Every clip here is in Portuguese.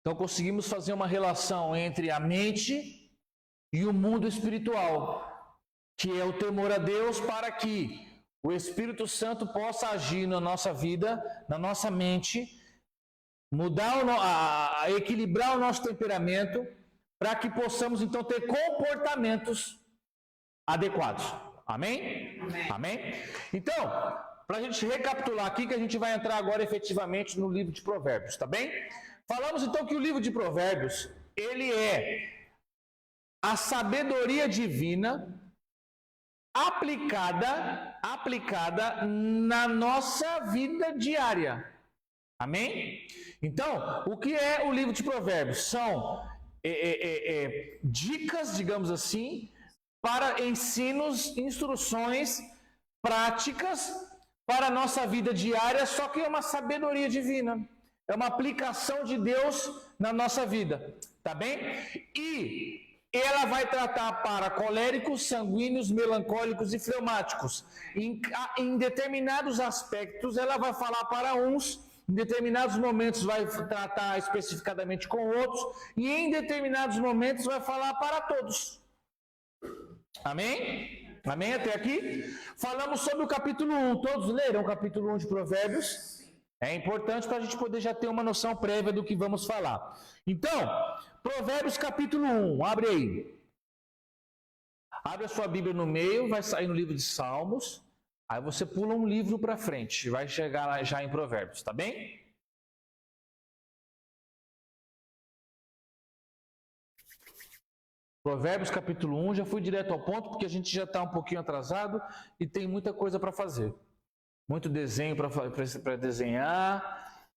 Então conseguimos fazer uma relação entre a mente e o mundo espiritual, que é o temor a Deus, para que o Espírito Santo possa agir na nossa vida, na nossa mente, mudar, equilibrar o nosso temperamento, para que possamos então ter comportamentos adequados. Amém? Amém. Amém? Então, para a gente recapitular aqui, que a gente vai entrar agora efetivamente no livro de Provérbios, tá bem? Falamos então que o livro de Provérbios, ele é a sabedoria divina aplicada na nossa vida diária. Amém? Então, o que é o livro de Provérbios? São dicas, digamos assim, para ensinos, instruções, práticas para a nossa vida diária, só que é uma sabedoria divina. É uma aplicação de Deus na nossa vida, tá bem? E ela vai tratar para coléricos, sanguíneos, melancólicos e fleumáticos. Em determinados aspectos, ela vai falar para uns, em determinados momentos vai tratar especificadamente com outros, e em determinados momentos vai falar para todos. Amém? Amém até aqui? Falamos sobre o capítulo 1. Todos leram o capítulo 1 de Provérbios? É importante para a gente poder já ter uma noção prévia do que vamos falar. Então, Provérbios capítulo 1, abre aí. Abre a sua Bíblia no meio, vai sair no livro de Salmos. Aí você pula um livro para frente, vai chegar lá já em Provérbios, tá bem? Provérbios capítulo 1, já fui direto ao ponto, porque a gente já está um pouquinho atrasado e tem muita coisa para fazer. Muito desenho para desenhar.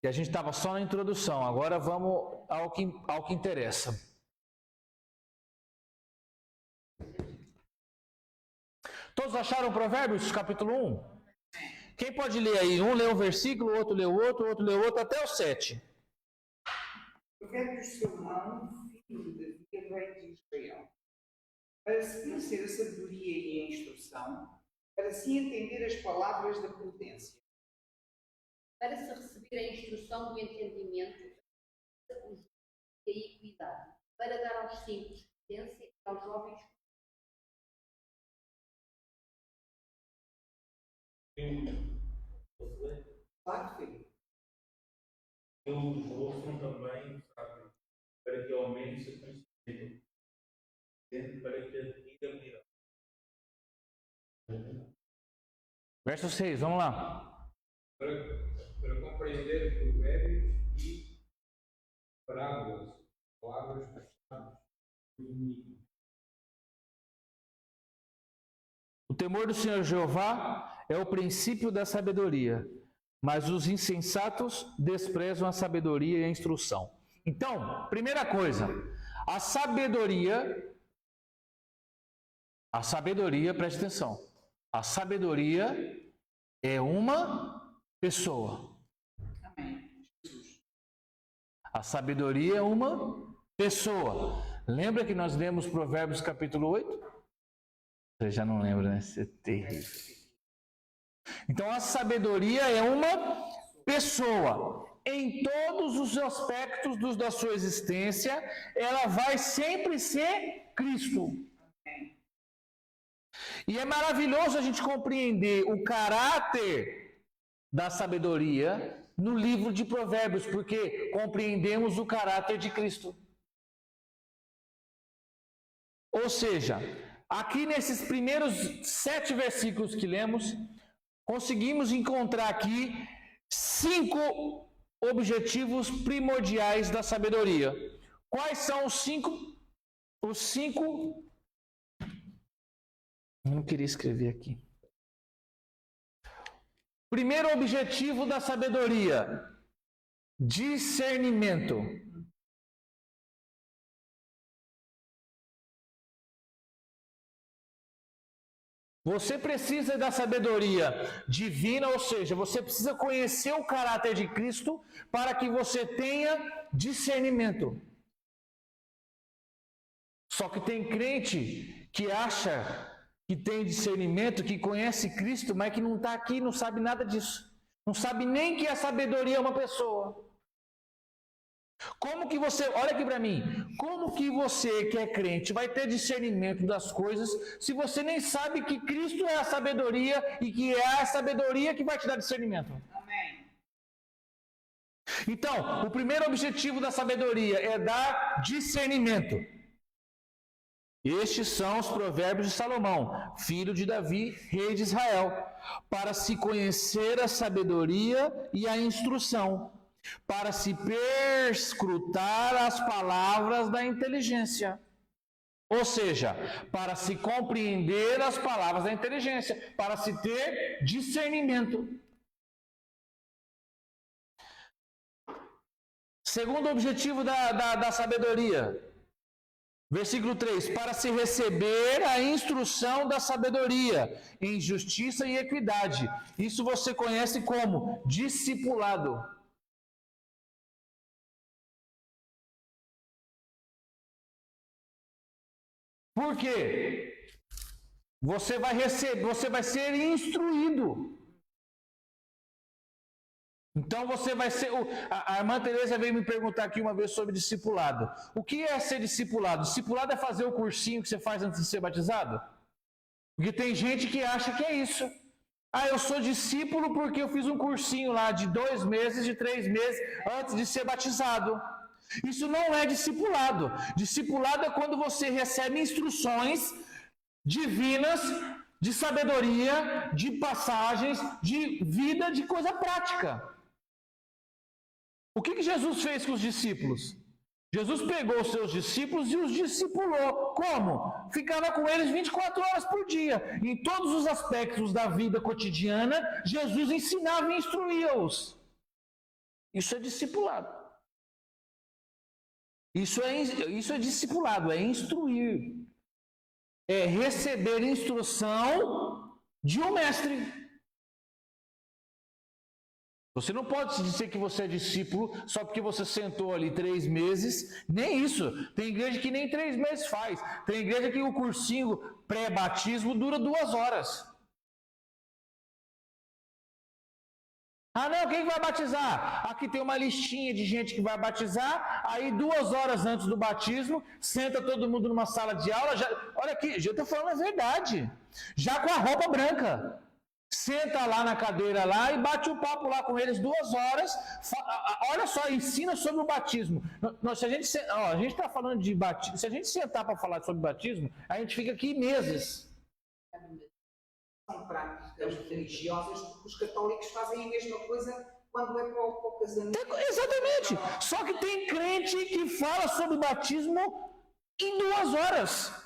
E a gente estava só na introdução. Agora vamos ao que interessa. Todos acharam Provérbios capítulo 1? Quem pode ler aí? Um lê um versículo, outro lê o outro lê o outro, até o 7. Provérbios de Salomão, filho de Davi, rei de Israel, para se conhecer a sabedoria e a instrução, para se entender as palavras da prudência, para se receber a instrução do entendimento, a justiça e a equidade, para dar aos simples prudência e aos jovens. Claro, filho. Eu os ouçam também, sabe, para que aumente o conhecimento, para que adquira habilidade. Verso 6, vamos lá. Para compreender provérbios e parábolas, palavras dos sábios do inimigo. O temor do Senhor Jeová é o princípio da sabedoria, mas os insensatos desprezam a sabedoria e a instrução. Então, primeira coisa, a sabedoria, preste atenção, a sabedoria é uma pessoa. Amém. Jesus. A sabedoria é uma pessoa. Lembra que nós lemos Provérbios capítulo 8? Você já não lembra, né? Isso é terrível. Então a sabedoria é uma pessoa. Em todos os aspectos da sua existência, ela vai sempre ser Cristo. E é maravilhoso a gente compreender o caráter da sabedoria no livro de Provérbios, porque compreendemos o caráter de Cristo. Ou seja, aqui nesses primeiros 7 versículos que lemos, conseguimos encontrar aqui 5 objetivos primordiais da sabedoria. Quais são os 5? Os 5. Não queria escrever aqui. Primeiro objetivo da sabedoria: discernimento. Você precisa da sabedoria divina, ou seja, você precisa conhecer o caráter de Cristo para que você tenha discernimento. Só que tem crente que acha que tem discernimento, que conhece Cristo, mas que não está aqui, não sabe nada disso. Não sabe nem que a sabedoria é uma pessoa. Como que você, olha aqui para mim, como que você que é crente vai ter discernimento das coisas se você nem sabe que Cristo é a sabedoria e que é a sabedoria que vai te dar discernimento? Amém. Então, o primeiro objetivo da sabedoria é dar discernimento. Estes são os provérbios de Salomão, filho de Davi, rei de Israel, para se conhecer a sabedoria e a instrução, para se perscrutar as palavras da inteligência. Ou seja, para se compreender as palavras da inteligência, para se ter discernimento. Segundo objetivo da sabedoria, versículo 3, para se receber a instrução da sabedoria, em justiça e equidade. Isso você conhece como discipulado. Por quê? Você vai receber, você vai ser instruído. Então você vai ser. A irmã Teresa veio me perguntar aqui uma vez sobre discipulado. O que é ser discipulado? Discipulado é fazer o cursinho que você faz antes de ser batizado? Porque tem gente que acha que é isso. Ah, eu sou discípulo porque eu fiz um cursinho lá de 2 meses, de 3 meses, antes de ser batizado. Isso não é discipulado. Discipulado é quando você recebe instruções divinas, de sabedoria, de passagens, de vida, de coisa prática. O que Jesus fez com os discípulos? Jesus pegou os seus discípulos e os discipulou. Como? Ficava com eles 24 horas por dia. Em todos os aspectos da vida cotidiana, Jesus ensinava e instruía-os. Isso é discipulado. Isso é discipulado, é instruir. É receber instrução de um mestre. Você não pode dizer que você é discípulo só porque você sentou ali 3 meses. Nem isso. Tem igreja que nem 3 meses faz. Tem igreja que o cursinho pré-batismo dura 2 horas. Ah não, quem vai batizar? Aqui tem uma listinha de gente que vai batizar. Aí 2 horas antes do batismo, senta todo mundo numa sala de aula. Olha aqui, eu estou falando a verdade. Já com a roupa branca. Senta lá na cadeira lá e bate um papo lá com eles 2 horas. Olha só, ensina sobre o batismo. Se a gente está falando de batismo, se a gente sentar para falar sobre batismo, a gente fica aqui meses. São práticas religiosas, porque os católicos fazem a mesma coisa quando é para o casamento. Exatamente. Só que tem crente que fala sobre batismo em 2 horas.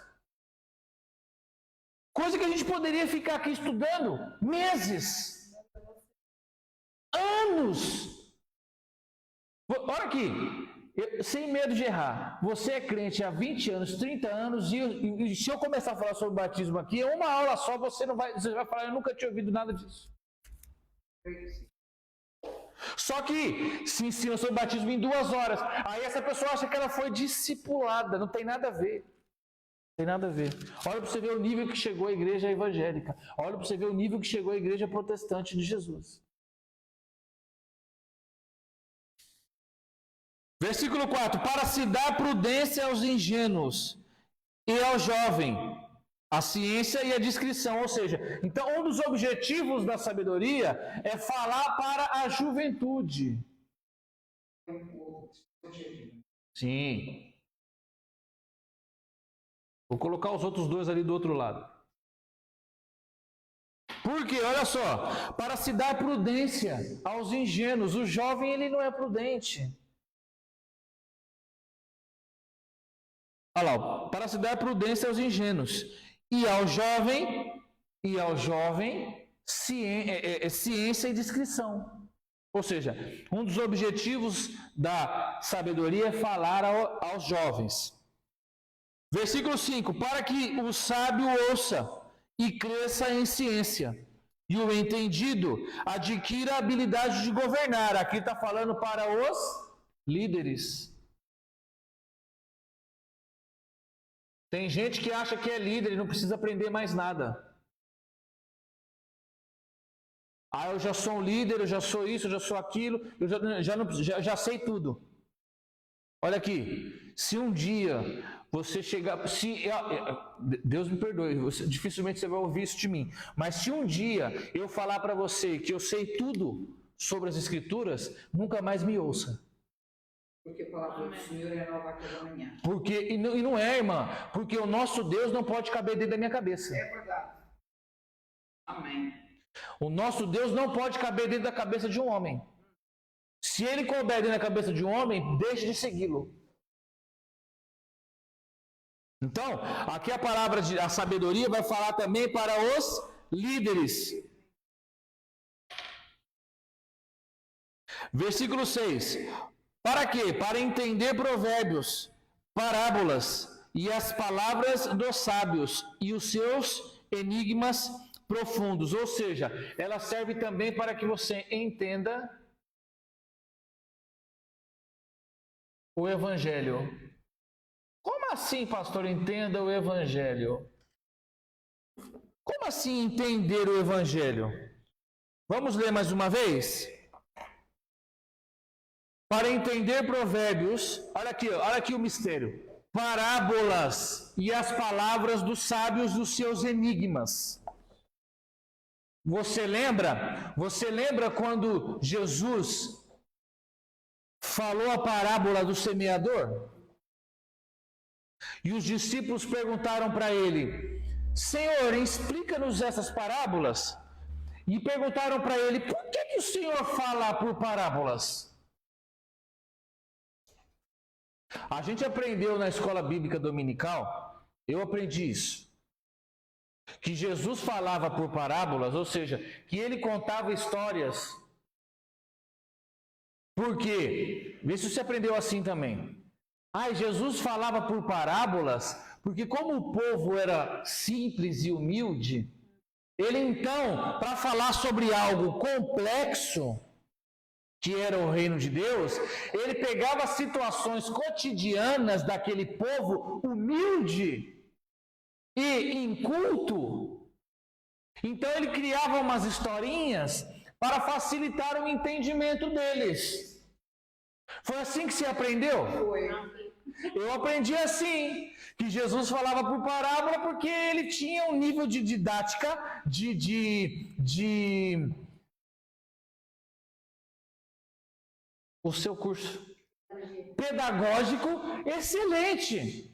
Coisa que a gente poderia ficar aqui estudando meses, anos. Olha aqui, sem medo de errar. Você é crente há 20 anos, 30 anos, e se eu começar a falar sobre batismo aqui, é uma aula só, você vai falar, eu nunca tinha ouvido nada disso. Só que se ensina sobre batismo em 2 horas. Aí essa pessoa acha que ela foi discipulada, não tem nada a ver. Tem nada a ver. Olha para você ver o nível que chegou a igreja evangélica. Olha para você ver o nível que chegou a igreja protestante de Jesus. Versículo 4. Para se dar prudência aos ingênuos e ao jovem, a ciência e a discrição. Ou seja, então um dos objetivos da sabedoria é falar para a juventude. Sim. Vou colocar os outros 2 ali do outro lado. Por quê? Olha só. Para se dar prudência aos ingênuos. O jovem, ele não é prudente. Olha lá. Para se dar prudência aos ingênuos. E ao jovem, ciência e discrição. Ou seja, um dos objetivos da sabedoria é falar aos jovens. Versículo 5. Para que o sábio ouça e cresça em ciência, e o entendido adquira a habilidade de governar. Aqui está falando para os líderes. Tem gente que acha que é líder e não precisa aprender mais nada. Ah, eu já sou um líder, eu já sou isso, eu já sou aquilo, eu já sei tudo. Olha aqui, se um dia você chegar, Deus me perdoe, dificilmente você vai ouvir isso de mim, mas se um dia eu falar para você que eu sei tudo sobre as Escrituras, nunca mais me ouça. Porque a palavra do Senhor é nova a cada manhã. Porque, e não é, irmã, porque o nosso Deus não pode caber dentro da minha cabeça. É verdade. Amém. O nosso Deus não pode caber dentro da cabeça de um homem. Se ele couber dentro da cabeça de um homem, deixe de segui-lo. Então, aqui a palavra a sabedoria vai falar também para os líderes. Versículo 6. Para quê? Para entender provérbios, parábolas e as palavras dos sábios e os seus enigmas profundos. Ou seja, ela serve também para que você entenda o Evangelho. Como assim, pastor, entenda o Evangelho? Como assim entender o Evangelho? Vamos ler mais uma vez? Para entender provérbios, olha aqui o mistério. Parábolas e as palavras dos sábios dos seus enigmas. Você lembra quando Jesus falou a parábola do semeador? E os discípulos perguntaram para ele: Senhor, explica-nos essas parábolas. E perguntaram para ele: por que o Senhor fala por parábolas? A gente aprendeu na escola bíblica dominical, eu aprendi isso, que Jesus falava por parábolas, ou seja, que ele contava histórias. Por quê? Vê se você aprendeu assim também. Jesus falava por parábolas, porque como o povo era simples e humilde, ele então, para falar sobre algo complexo, que era o reino de Deus, ele pegava situações cotidianas daquele povo humilde e inculto. Então ele criava umas historinhas para facilitar o entendimento deles. Foi assim que você aprendeu? Foi. Eu aprendi assim, que Jesus falava por parábola porque ele tinha um nível de didática, o seu curso pedagógico excelente.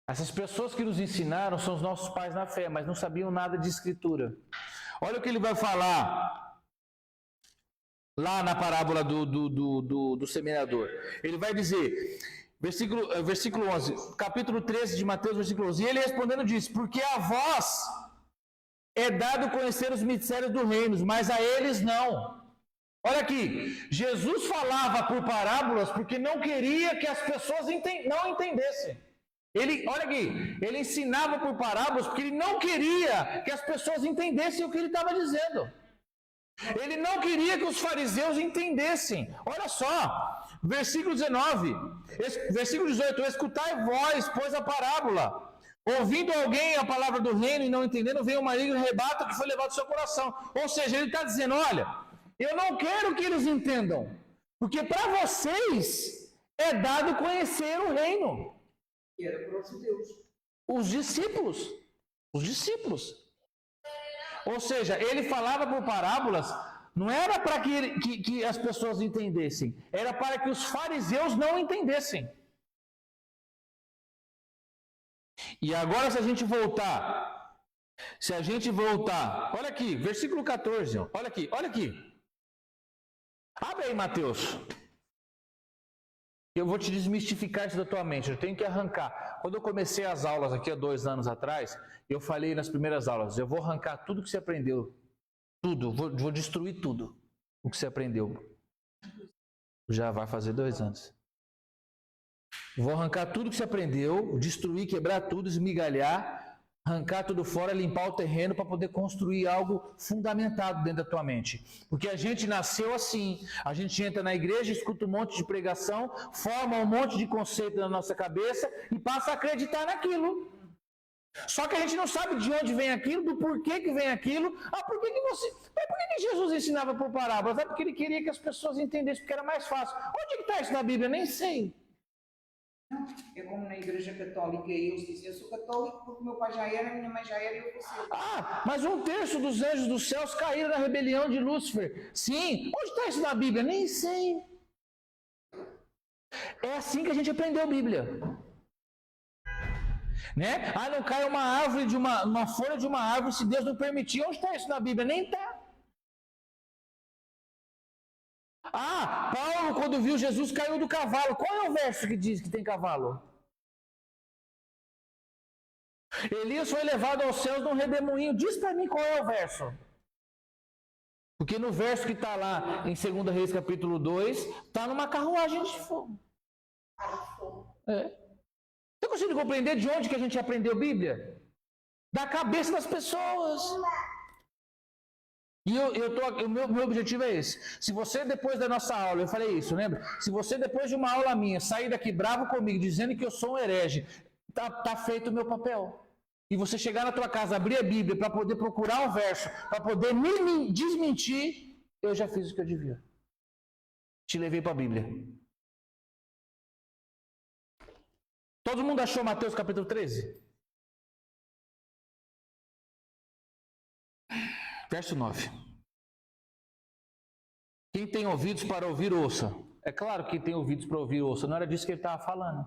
Essas pessoas que nos ensinaram são os nossos pais na fé, mas não sabiam nada de escritura. Olha o que ele vai falar lá na parábola do semeador. Ele vai dizer, versículo 11, capítulo 13 de Mateus, versículo 11. E ele respondendo diz: porque a vós é dado conhecer os mistérios do reino, mas a eles não. Olha aqui, Jesus falava por parábolas porque não queria que as pessoas não entendessem. Olha aqui, ele ensinava por parábolas porque ele não queria que as pessoas entendessem o que ele estava dizendo. Ele não queria que os fariseus entendessem. Olha só, versículo 19, versículo 18: escutai vós, pois, a parábola. Ouvindo alguém a palavra do reino e não entendendo, vem o maligno e rebata o que foi levado do seu coração. Ou seja, ele está dizendo: olha, eu não quero que eles entendam, porque para vocês é dado conhecer o reino. E era para os judeus. Os discípulos. Ou seja, ele falava por parábolas, não era para que as pessoas entendessem, era para que os fariseus não entendessem. E agora se a gente voltar, olha aqui, versículo 14, olha aqui. Abre aí, Mateus. Eu vou te desmistificar isso da tua mente, eu tenho que arrancar. Quando eu comecei as aulas aqui há 2 anos atrás, eu falei nas primeiras aulas: eu vou arrancar tudo que você aprendeu. Tudo, vou destruir tudo o que você aprendeu. Já vai fazer 2 anos. Vou arrancar tudo que você aprendeu, destruir, quebrar tudo, esmigalhar, arrancar tudo fora, limpar o terreno para poder construir algo fundamentado dentro da tua mente. Porque a gente nasceu assim, a gente entra na igreja, escuta um monte de pregação, forma um monte de conceito na nossa cabeça e passa a acreditar naquilo. Só que a gente não sabe de onde vem aquilo, do porquê que vem aquilo. Por que você... Mas por que Jesus ensinava por parábolas? É porque ele queria que as pessoas entendessem, porque era mais fácil. Onde que está isso na Bíblia? Nem sei. Não, é como na Igreja Católica, eles dizem, eu sou católico porque meu pai já era, minha mãe já era e eu vou ser. Mas 1/3 dos anjos dos céus caíram na rebelião de Lúcifer. Sim, onde está isso na Bíblia? Nem sei. É assim que a gente aprendeu a Bíblia. Né? Não cai uma árvore uma folha de uma árvore se Deus não permitir. Onde está isso na Bíblia? Nem está. Paulo, quando viu Jesus, caiu do cavalo. Qual é o verso que diz que tem cavalo? Elias foi levado aos céus num redemoinho. Diz para mim qual é o verso. Porque no verso que está lá em 2 Reis capítulo 2, está numa carruagem de fogo. Você consegue compreender de onde que a gente aprendeu Bíblia? Da cabeça das pessoas. E o meu objetivo é esse. Se você, depois da nossa aula, eu falei isso, lembra? Se você, depois de uma aula minha, sair daqui bravo comigo, dizendo que eu sou um herege, tá feito o meu papel. E você chegar na tua casa, abrir a Bíblia, para poder procurar um verso, para poder me desmentir, eu já fiz o que eu devia. Te levei para a Bíblia. Todo mundo achou Mateus capítulo 13? Verso 9. Quem tem ouvidos para ouvir, ouça. É claro que tem ouvidos para ouvir, ouça. Não era disso que ele estava falando.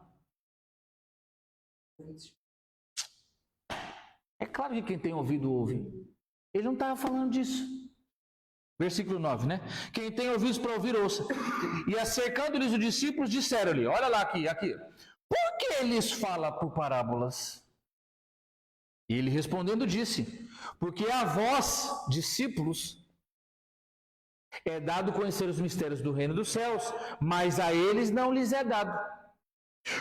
É claro que quem tem ouvido, ouve. Ele não estava falando disso. Versículo 9, né? Quem tem ouvidos para ouvir, ouça. E acercando-lhes os discípulos, disseram-lhe, olha lá aqui. Por que lhes fala por parábolas? E ele respondendo disse, porque a vós, discípulos, é dado conhecer os mistérios do reino dos céus, mas a eles não lhes é dado.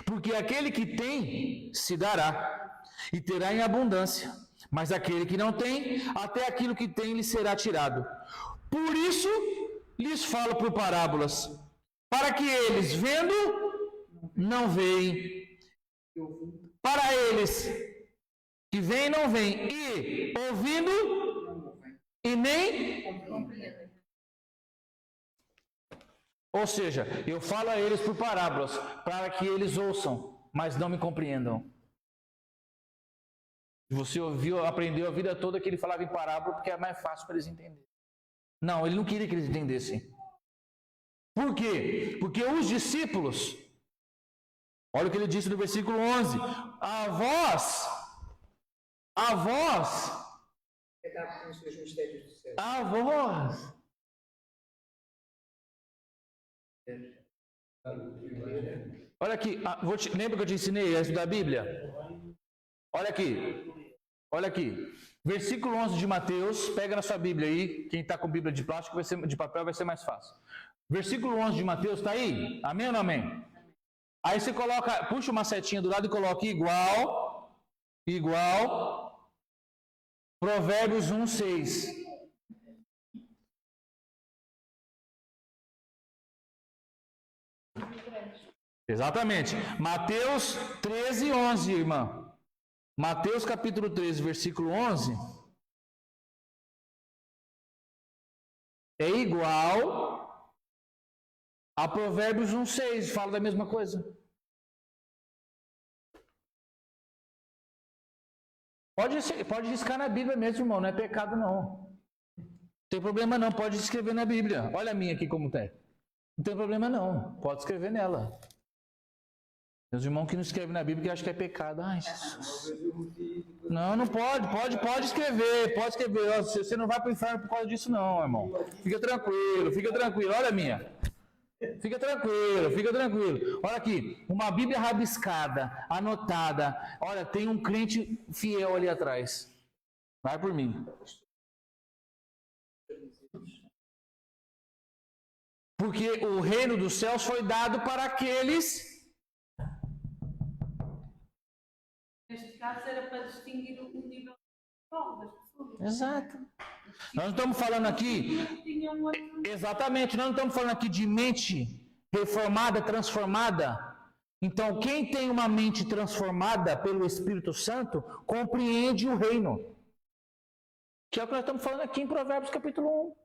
Porque aquele que tem, se dará, e terá em abundância. Mas aquele que não tem, até aquilo que tem lhe será tirado. Por isso, lhes falo por parábolas, para que eles, vendo, não veem. Para eles que veem, não veem. E ouvindo, e nem compreendem. Ou seja, eu falo a eles por parábolas, para que eles ouçam, mas não me compreendam. Você aprendeu a vida toda que ele falava em parábola porque é mais fácil para eles entenderem. Não, ele não queria que eles entendessem. Por quê? Porque os discípulos, olha o que ele disse no versículo 11, a vós, é dado com os seus mistérios do céu. a vós. Olha aqui, lembra que eu te ensinei a estudar a Bíblia? Olha aqui, versículo 11 de Mateus, pega na sua Bíblia aí, quem está com Bíblia de plástico, de papel vai ser mais fácil. Versículo 11 de Mateus, está aí? Amém ou não amém? Aí você puxa uma setinha do lado e coloca igual, Provérbios 1:6. Exatamente, Mateus 13:11, irmã. Mateus capítulo 13, versículo 11, é igual a Provérbios 1:6, fala da mesma coisa. Pode riscar na Bíblia mesmo, irmão, não é pecado não. Não tem problema não, pode escrever na Bíblia. Olha a minha aqui como tem. Não tem problema não, pode escrever nela. Meus irmãos que não escrevem na Bíblia que acham que é pecado. Ai, Jesus. Não pode escrever, pode escrever. Você não vai para o inferno por causa disso não, irmão. Fica tranquilo, olha a minha. Fica tranquilo. Olha aqui, uma Bíblia rabiscada, anotada. Olha, tem um crente fiel ali atrás. Vai por mim. Porque o reino dos céus foi dado para aqueles... Neste caso era para distinguir o nível das pessoas. Exato. Nós não estamos falando aqui... Exatamente, nós não estamos falando aqui de mente reformada, transformada, Então, quem tem uma mente transformada pelo Espírito Santo, compreende o reino. Que é o que nós estamos falando aqui em Provérbios capítulo 1.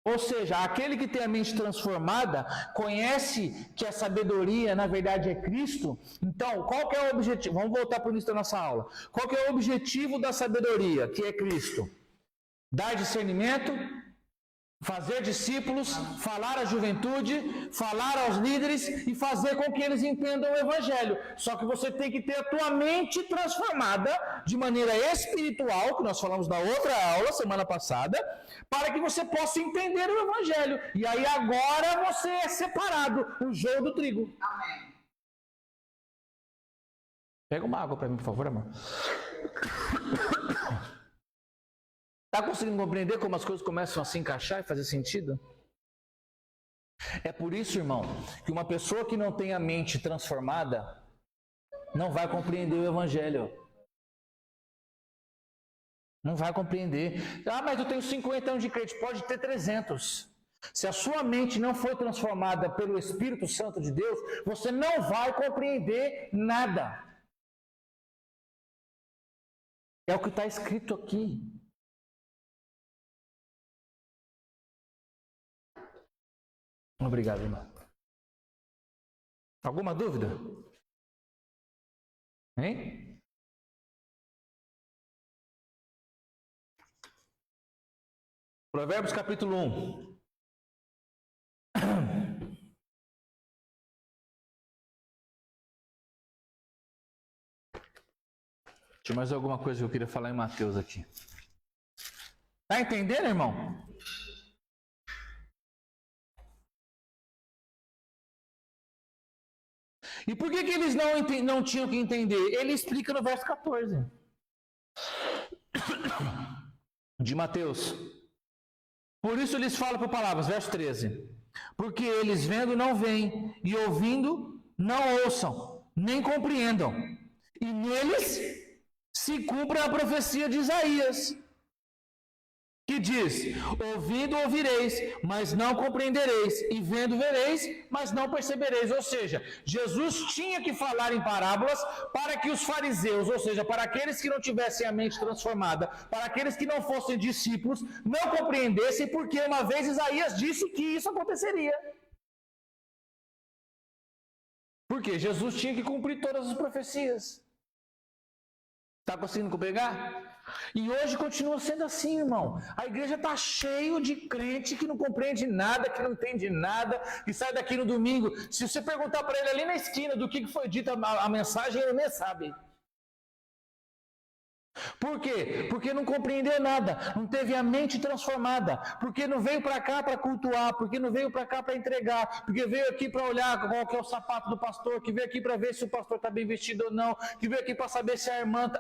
Ou seja, aquele que tem a mente transformada, conhece que a sabedoria, na verdade, é Cristo. Então, qual que é o objetivo? Vamos voltar para o início da nossa aula. Qual que é o objetivo da sabedoria, que é Cristo? Dar discernimento, fazer discípulos, falar à juventude, falar aos líderes e fazer com que eles entendam o Evangelho. Só que você tem que ter a tua mente transformada de maneira espiritual, que nós falamos na outra aula, semana passada, para que você possa entender o Evangelho. E aí agora você é separado, o joio do trigo. Amém. Pega uma água para mim, por favor, amor. Está conseguindo compreender como as coisas começam a se encaixar e fazer sentido? É por isso, irmão, que uma pessoa que não tem a mente transformada não vai compreender o Evangelho. Não vai compreender. Ah, mas eu tenho 50 anos de crente. Pode ter 300. Se a sua mente não foi transformada pelo Espírito Santo de Deus, você não vai compreender nada. É o que está escrito aqui. Obrigado, irmão. Alguma dúvida? Hein? Provérbios capítulo 1. Tinha mais alguma coisa que eu queria falar em Mateus aqui. Tá entendendo, irmão? E por que eles não tinham que entender? Ele explica no verso 14 de Mateus. Por isso lhes falo por palavras, verso 13. Porque eles vendo não veem, e ouvindo não ouçam, nem compreendam. E neles se cumpre a profecia de Isaías, que diz: ouvindo ouvireis, mas não compreendereis, e vendo vereis, mas não percebereis. Ou seja, Jesus tinha que falar em parábolas para que os fariseus, ou seja, para aqueles que não tivessem a mente transformada, para aqueles que não fossem discípulos, não compreendessem, porque uma vez Isaías disse que isso aconteceria. Porque Jesus tinha que cumprir todas as profecias. Está conseguindo pegar? E hoje continua sendo assim, irmão. A igreja está cheio de crente que não compreende nada, que não entende nada, que sai daqui no domingo. Se você perguntar para ele ali na esquina do que foi dita a mensagem, ele nem sabe. Por quê? Porque não compreendeu nada, não teve a mente transformada, porque não veio para cá para cultuar, porque não veio para cá para entregar, porque veio aqui para olhar qual que é o sapato do pastor, que veio aqui para ver se o pastor está bem vestido ou não, que veio aqui para saber se a irmã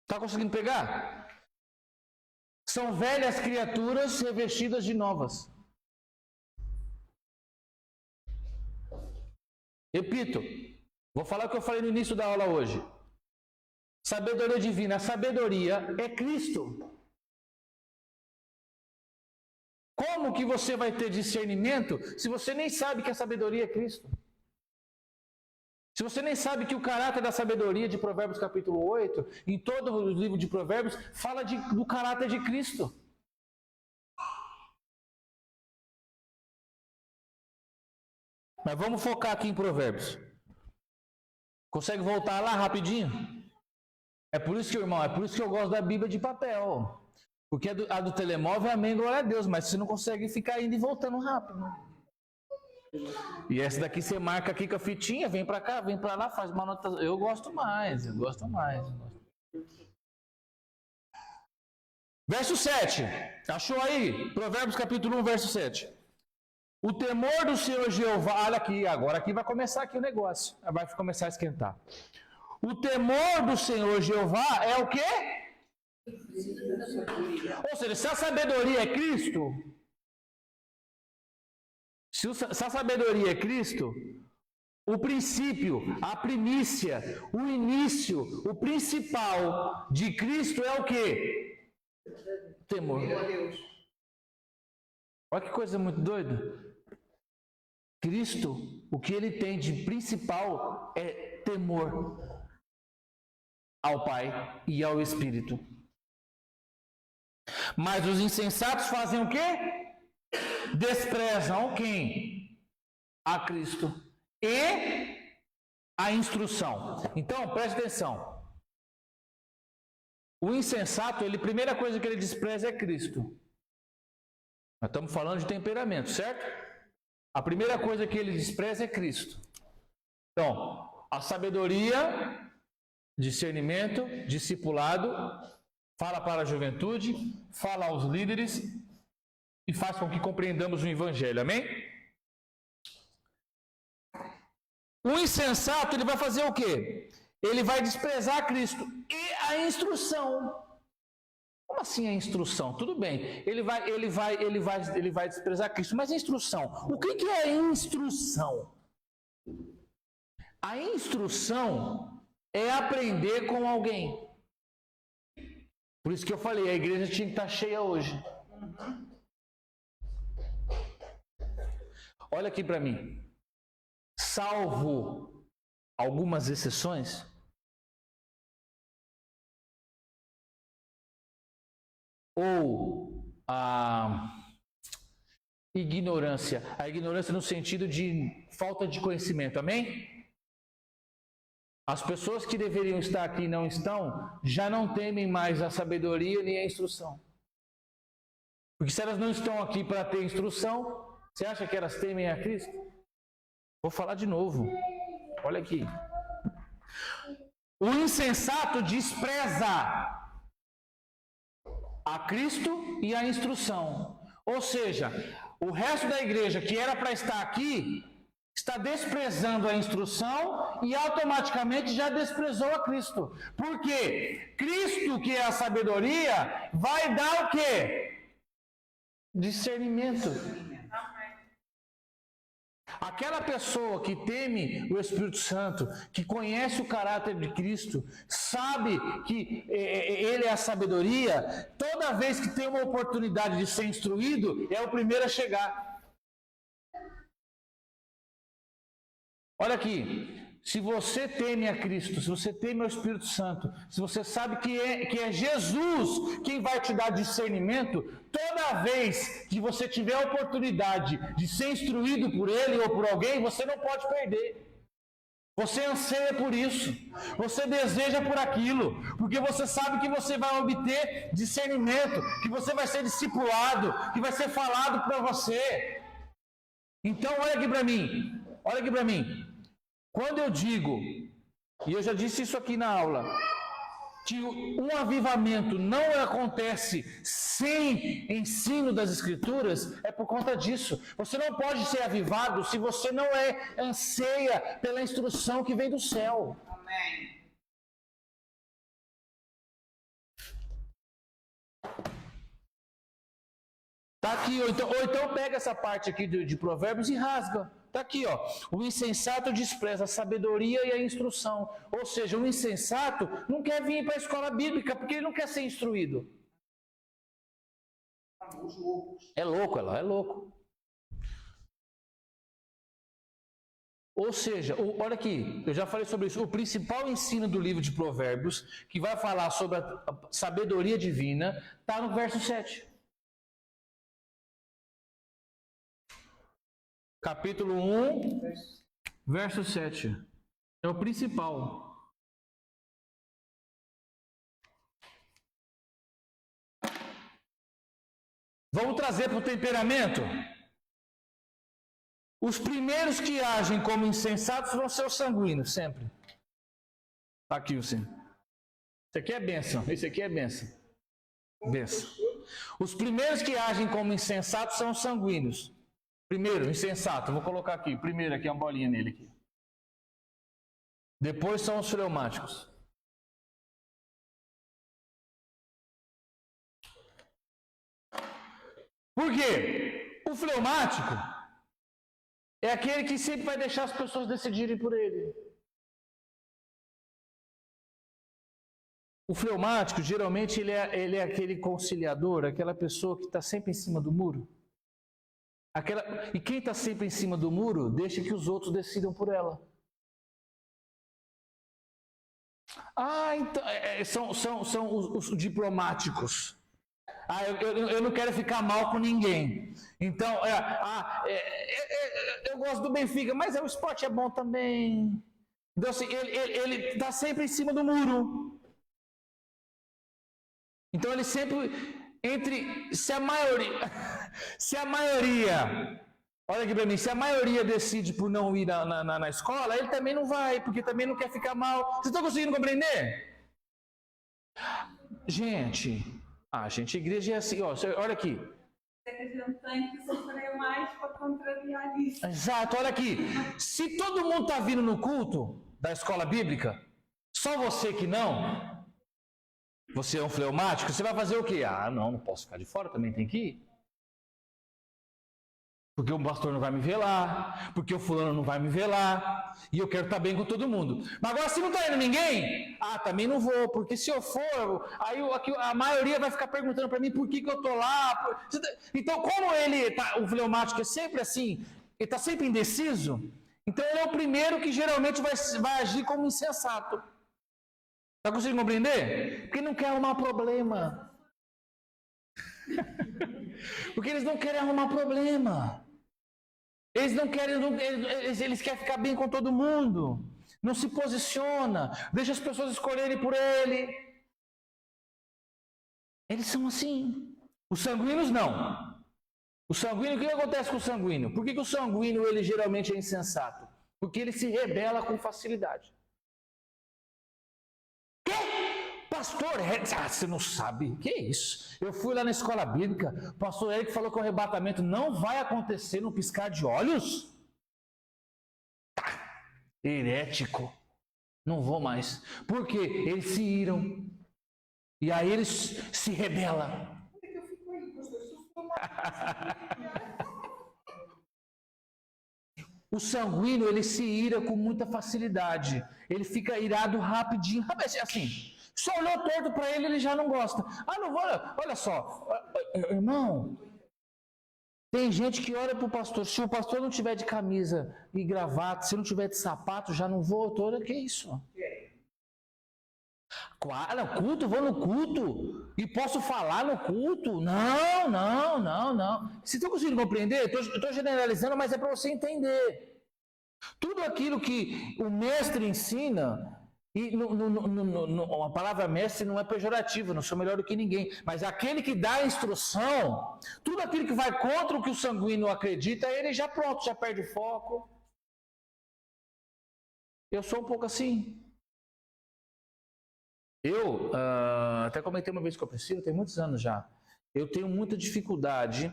está conseguindo pegar? São velhas criaturas revestidas de novas. Repito, vou falar o que eu falei no início da aula hoje. Sabedoria divina. A sabedoria é Cristo. Como que você vai ter discernimento se você nem sabe que a sabedoria é Cristo? Se você nem sabe que o caráter da sabedoria de Provérbios capítulo 8, em todo o livro de Provérbios, fala do caráter de Cristo. Mas vamos focar aqui em Provérbios. Consegue voltar lá rapidinho? É por isso que, irmão, é por isso que eu gosto da Bíblia de papel. Porque a do telemóvel, amém, glória a Deus, mas você não consegue ficar indo e voltando rápido. E essa daqui você marca aqui com a fitinha, vem para cá, vem para lá, faz uma anotação. Eu gosto mais. Verso 7. Achou aí? Provérbios capítulo 1, verso 7. O temor do Senhor Jeová, olha aqui, agora aqui vai começar aqui o negócio. Vai começar a esquentar. O temor do Senhor Jeová é o quê? Ou seja, se a sabedoria é Cristo, se a sabedoria é Cristo, o princípio, a primícia, o início, o principal de Cristo é o quê? O temor. Olha que coisa muito doida. Cristo o que ele tem de principal é temor ao Pai e ao Espírito. Mas os insensatos fazem o quê? Desprezam quem? A Cristo e a instrução. Então, preste atenção. O insensato, a primeira coisa que ele despreza é Cristo. Nós estamos falando de temperamento, certo? A primeira coisa que ele despreza é Cristo. Então, a sabedoria, discernimento, discipulado, fala para a juventude, fala aos líderes e faz com que compreendamos o Evangelho. Amém? O insensato, ele vai fazer o quê? Ele vai desprezar Cristo e a instrução. Como assim a instrução? Tudo bem, ele vai desprezar Cristo, mas a instrução, o que é a instrução? A instrução é aprender com alguém. Por isso que eu falei, a igreja tinha que estar cheia hoje. Olha aqui para mim. Salvo algumas exceções, ou a ignorância no sentido de falta de conhecimento, amém? As pessoas que deveriam estar aqui e não estão, já não temem mais a sabedoria nem a instrução. Porque se elas não estão aqui para ter instrução, você acha que elas temem a Cristo? Vou falar de novo. Olha aqui. O insensato despreza a Cristo e a instrução. Ou seja, o resto da igreja que era para estar aqui, está desprezando a instrução e automaticamente já desprezou a Cristo. Por quê? Cristo, que é a sabedoria, vai dar o quê? Discernimento. Aquela pessoa que teme o Espírito Santo, que conhece o caráter de Cristo, sabe que Ele é a sabedoria, toda vez que tem uma oportunidade de ser instruído, é o primeiro a chegar. Olha aqui, se você teme a Cristo, se você teme ao Espírito Santo, se você sabe que é Jesus quem vai te dar discernimento, toda vez que você tiver a oportunidade de ser instruído por Ele ou por alguém, você não pode perder. Você anseia por isso, você deseja por aquilo, porque você sabe que você vai obter discernimento, que você vai ser discipulado, que vai ser falado para você. Então olha aqui para mim, olha aqui para mim. Quando eu digo, e eu já disse isso aqui na aula, que um avivamento não acontece sem ensino das Escrituras, é por conta disso. Você não pode ser avivado se você não anseia pela instrução que vem do céu. Amém. Tá aqui, ou então pega essa parte aqui de Provérbios e rasga. Está aqui, ó. O insensato despreza a sabedoria e a instrução. Ou seja, o insensato não quer vir para a escola bíblica porque ele não quer ser instruído. Os loucos. É louco, ela é louco. Ou seja, olha aqui, eu já falei sobre isso. O principal ensino do livro de Provérbios, que vai falar sobre a sabedoria divina, está no verso 7. Capítulo 1, verso 7. É o principal. Vamos trazer para o temperamento? Os primeiros que agem como insensatos vão ser os sanguíneos, sempre. Está aqui o sim. Isso aqui é bênção. Esse aqui é bênção. Bênção. Os primeiros que agem como insensatos são os sanguíneos. Primeiro, insensato, vou colocar aqui. Primeiro aqui, uma bolinha nele aqui. Depois são os fleumáticos. Por quê? O fleumático é aquele que sempre vai deixar as pessoas decidirem por ele. O fleumático, geralmente, ele é aquele conciliador, aquela pessoa que está sempre em cima do muro. E quem está sempre em cima do muro, deixa que os outros decidam por ela. Então, são os diplomáticos. Eu não quero ficar mal com ninguém. Então, eu gosto do Benfica, mas o esporte é bom também. Então, assim, ele está sempre em cima do muro. Então, ele sempre, se a maioria, olha aqui para mim, se a maioria decide por não ir na escola, ele também não vai, porque também não quer ficar mal. Vocês estão conseguindo compreender? Gente, a igreja é assim, ó, olha aqui. É que a gente tem que sofrer mais para contrariar isso. Exato, olha aqui. Se todo mundo está vindo no culto da escola bíblica, só você que não, você é um fleumático, você vai fazer o quê? Não posso ficar de fora, também tem que ir. Porque o pastor não vai me ver lá, porque o fulano não vai me ver lá, e eu quero estar bem com todo mundo. Mas agora se não está indo ninguém, também não vou, porque se eu for, aí a maioria vai ficar perguntando para mim por que eu estou lá. Então, como o fleumático é sempre assim, ele está sempre indeciso, então ele é o primeiro que geralmente vai agir como insensato. Está conseguindo compreender? Porque não quer arrumar problema. Porque eles não querem arrumar problema. Eles não querem, eles querem ficar bem com todo mundo. Não se posiciona. Deixa as pessoas escolherem por ele. Eles são assim. Os sanguíneos não. O sanguíneo, o que acontece com o sanguíneo? Por que o sanguíneo ele geralmente é insensato? Porque ele se rebela com facilidade. Pastor, você não sabe? Que isso? Eu fui lá na escola bíblica, o pastor Eric falou que o arrebatamento não vai acontecer no piscar de olhos? Herético. Não vou mais. Por quê? Eles se iram. E aí eles se rebelam. Onde é que eu fico aí? O sanguíneo, ele se ira com muita facilidade. Ele fica irado rapidinho. Assim, só olhou torto para ele, ele já não gosta. Não vou. Olha só, irmão. Tem gente que olha para o pastor. Se o pastor não tiver de camisa e gravata, se não tiver de sapato, já não vou. Que isso? Culto, vou no culto. E posso falar no culto? Não. Vocês estão conseguindo compreender? Eu estou generalizando, mas é para você entender. Tudo aquilo que o mestre ensina. E a palavra mestre não é pejorativa, não sou melhor do que ninguém, mas aquele que dá a instrução, tudo aquilo que vai contra o que o sanguíneo acredita, ele já já perde o foco. Eu sou um pouco assim. Eu até comentei uma vez com a Priscila, tem muitos anos já. Eu tenho muita dificuldade,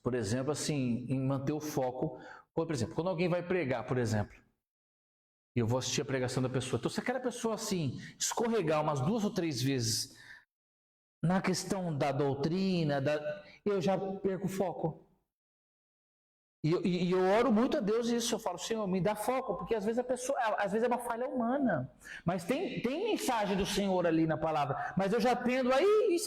por exemplo, assim, em manter o foco. Por exemplo, quando alguém vai pregar, por exemplo, e eu vou assistir a pregação da pessoa. Então, se aquela pessoa, assim, escorregar umas 2 ou 3 vezes na questão da doutrina, eu já perco o foco. E eu oro muito a Deus isso. Eu falo, Senhor, me dá foco, porque às vezes a pessoa, às vezes é uma falha humana. Mas tem mensagem do Senhor ali na palavra. Mas eu já tendo aí,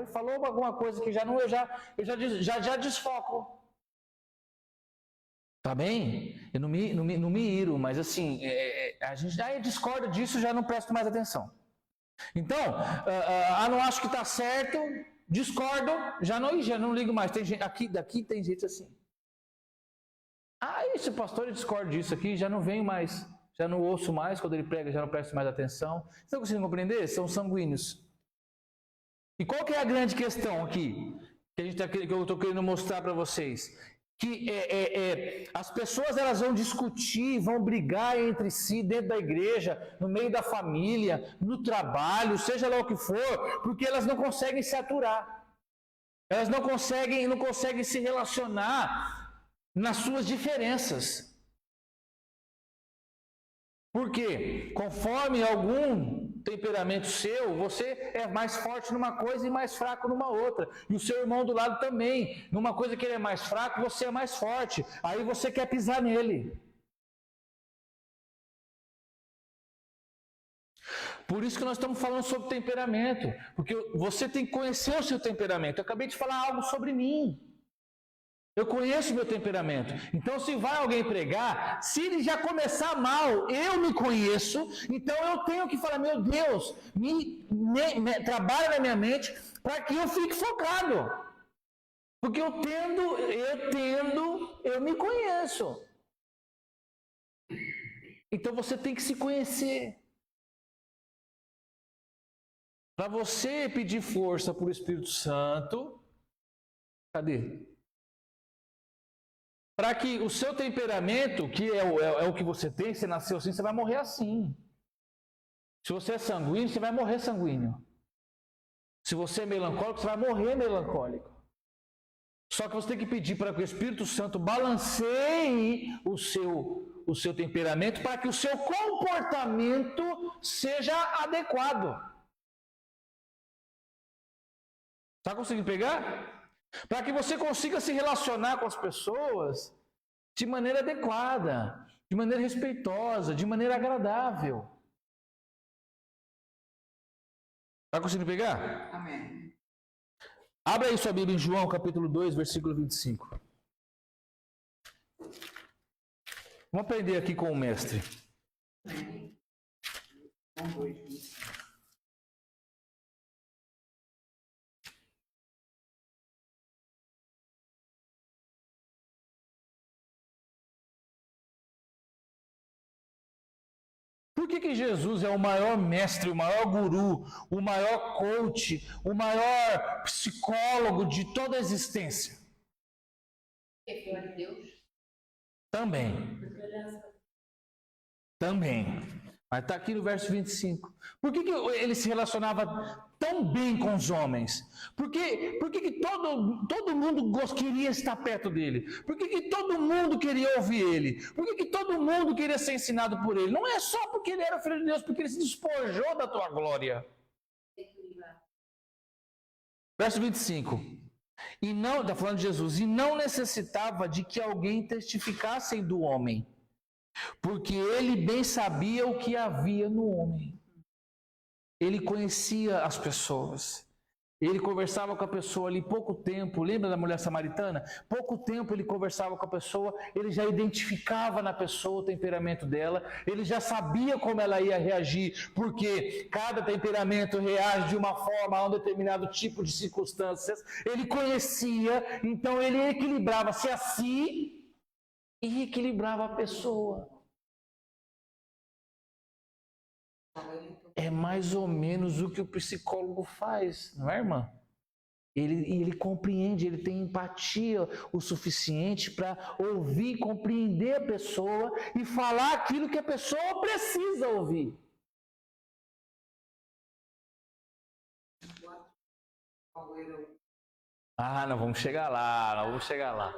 falou alguma coisa que já não, eu já desfoco. Tá bem? Eu não me iro, mas assim, a gente já discorda disso, já não presto mais atenção. Então, não acho que está certo, discordo, já não ligo mais. Tem gente, daqui tem gente assim. Esse pastor discorda disso aqui, já não venho mais, já não ouço mais, quando ele prega já não presto mais atenção. Vocês estão conseguindo compreender? São sanguíneos. E qual que é a grande questão aqui, que eu estou querendo mostrar para vocês? Que as pessoas elas vão discutir, vão brigar entre si dentro da igreja, no meio da família, no trabalho, seja lá o que for, porque elas não conseguem se aturar. Elas não conseguem se relacionar nas suas diferenças. Por quê? Conforme algum temperamento seu, você é mais forte numa coisa e mais fraco numa outra. E o seu irmão do lado também. Numa coisa que ele é mais fraco, você é mais forte. Aí você quer pisar nele. Por isso que nós estamos falando sobre temperamento. Porque você tem que conhecer o seu temperamento. Eu acabei de falar algo sobre mim. Eu conheço o meu temperamento. Então, se vai alguém pregar, se ele já começar mal, eu me conheço, então eu tenho que falar, meu Deus, trabalha na minha mente para que eu fique focado. Porque eu me conheço. Então você tem que se conhecer. Para você pedir força para o Espírito Santo, cadê? Para que o seu temperamento, que é o que você tem, você nasceu assim, você vai morrer assim. Se você é sanguíneo, você vai morrer sanguíneo. Se você é melancólico, você vai morrer melancólico. Só que você tem que pedir para que o Espírito Santo balanceie o seu temperamento para que o seu comportamento seja adequado. Está conseguindo pegar? Para que você consiga se relacionar com as pessoas de maneira adequada, de maneira respeitosa, de maneira agradável. Está conseguindo pegar? Amém. Abra aí sua Bíblia em João, capítulo 2, versículo 25. Vamos aprender aqui com o mestre. João 2:25. Por que Jesus é o maior mestre, o maior guru, o maior coach, o maior psicólogo de toda a existência? É filho de Deus. Também. Mas está aqui no verso 25. Por que ele se relacionava tão bem com os homens? Por que todo mundo queria estar perto dele? Por que todo mundo queria ouvir ele? Por que todo mundo queria ser ensinado por ele? Não é só porque ele era filho de Deus, porque ele se despojou da tua glória. Verso 25. E não, está falando de Jesus, e não necessitava de que alguém testificasse do homem, porque ele bem sabia o que havia no homem. Ele conhecia as pessoas. Ele conversava com a pessoa ali pouco tempo. Lembra da mulher samaritana? Pouco tempo ele conversava com a pessoa, ele já identificava na pessoa o temperamento dela, ele já sabia como ela ia reagir, porque cada temperamento reage de uma forma a um determinado tipo de circunstâncias. Ele conhecia, então ele equilibrava-se a si e equilibrava a pessoa. É mais ou menos o que o psicólogo faz, não é, irmã? Ele compreende, ele tem empatia o suficiente para ouvir, compreender a pessoa e falar aquilo que a pessoa precisa ouvir. Ah, nós vamos chegar lá, nós vamos chegar lá.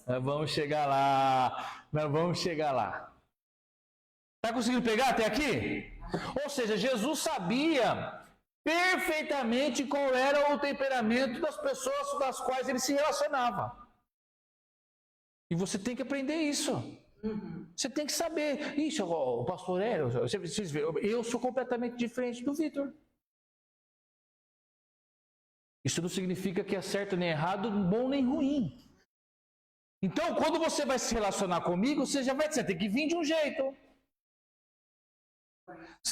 Nós vamos chegar lá, nós vamos chegar lá. Está conseguindo pegar até aqui? Ou seja, Jesus sabia perfeitamente qual era o temperamento das pessoas com as quais ele se relacionava. E você tem que aprender isso. Você tem que saber. Ixi, o pastor Hélio, eu sou completamente diferente do Vitor. Isso não significa que é certo nem errado, bom nem ruim. Então, quando você vai se relacionar comigo, você tem que vir de um jeito.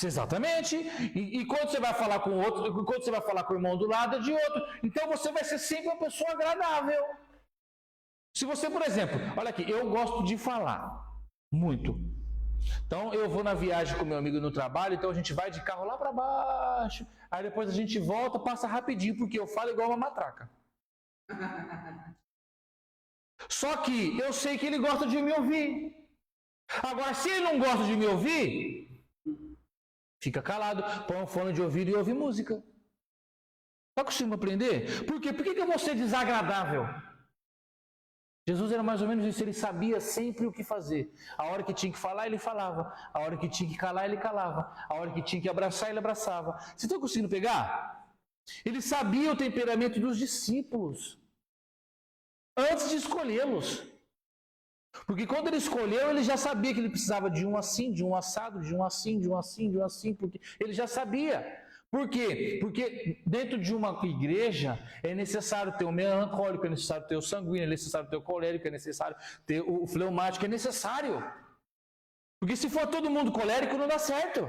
Exatamente. E quando você vai falar com o outro, quando você vai falar com o irmão do lado, é de outro. Então você vai ser sempre uma pessoa agradável. Se você, por exemplo, olha aqui, eu gosto de falar muito. Então eu vou na viagem com meu amigo no trabalho, então a gente vai de carro lá para baixo, aí depois a gente volta, passa rapidinho, porque eu falo igual uma matraca. Só que eu sei que ele gosta de me ouvir. Agora, se ele não gosta de me ouvir, fica calado, põe um fone de ouvido e ouve música. Está conseguindo aprender? Por quê? Por que eu vou ser desagradável? Jesus era mais ou menos isso, ele sabia sempre o que fazer. A hora que tinha que falar, ele falava. A hora que tinha que calar, ele calava. A hora que tinha que abraçar, ele abraçava. Vocês estão conseguindo pegar? Ele sabia o temperamento dos discípulos antes de escolhê-los. Porque quando ele escolheu, ele já sabia que ele precisava de um assim, de um assado, de um assim, de um assim, de um assim, porque ele já sabia. Por quê? Porque dentro de uma igreja é necessário ter o melancólico, é necessário ter o sanguíneo, é necessário ter o colérico, é necessário ter o fleumático, é necessário. Porque se for todo mundo colérico, não dá certo.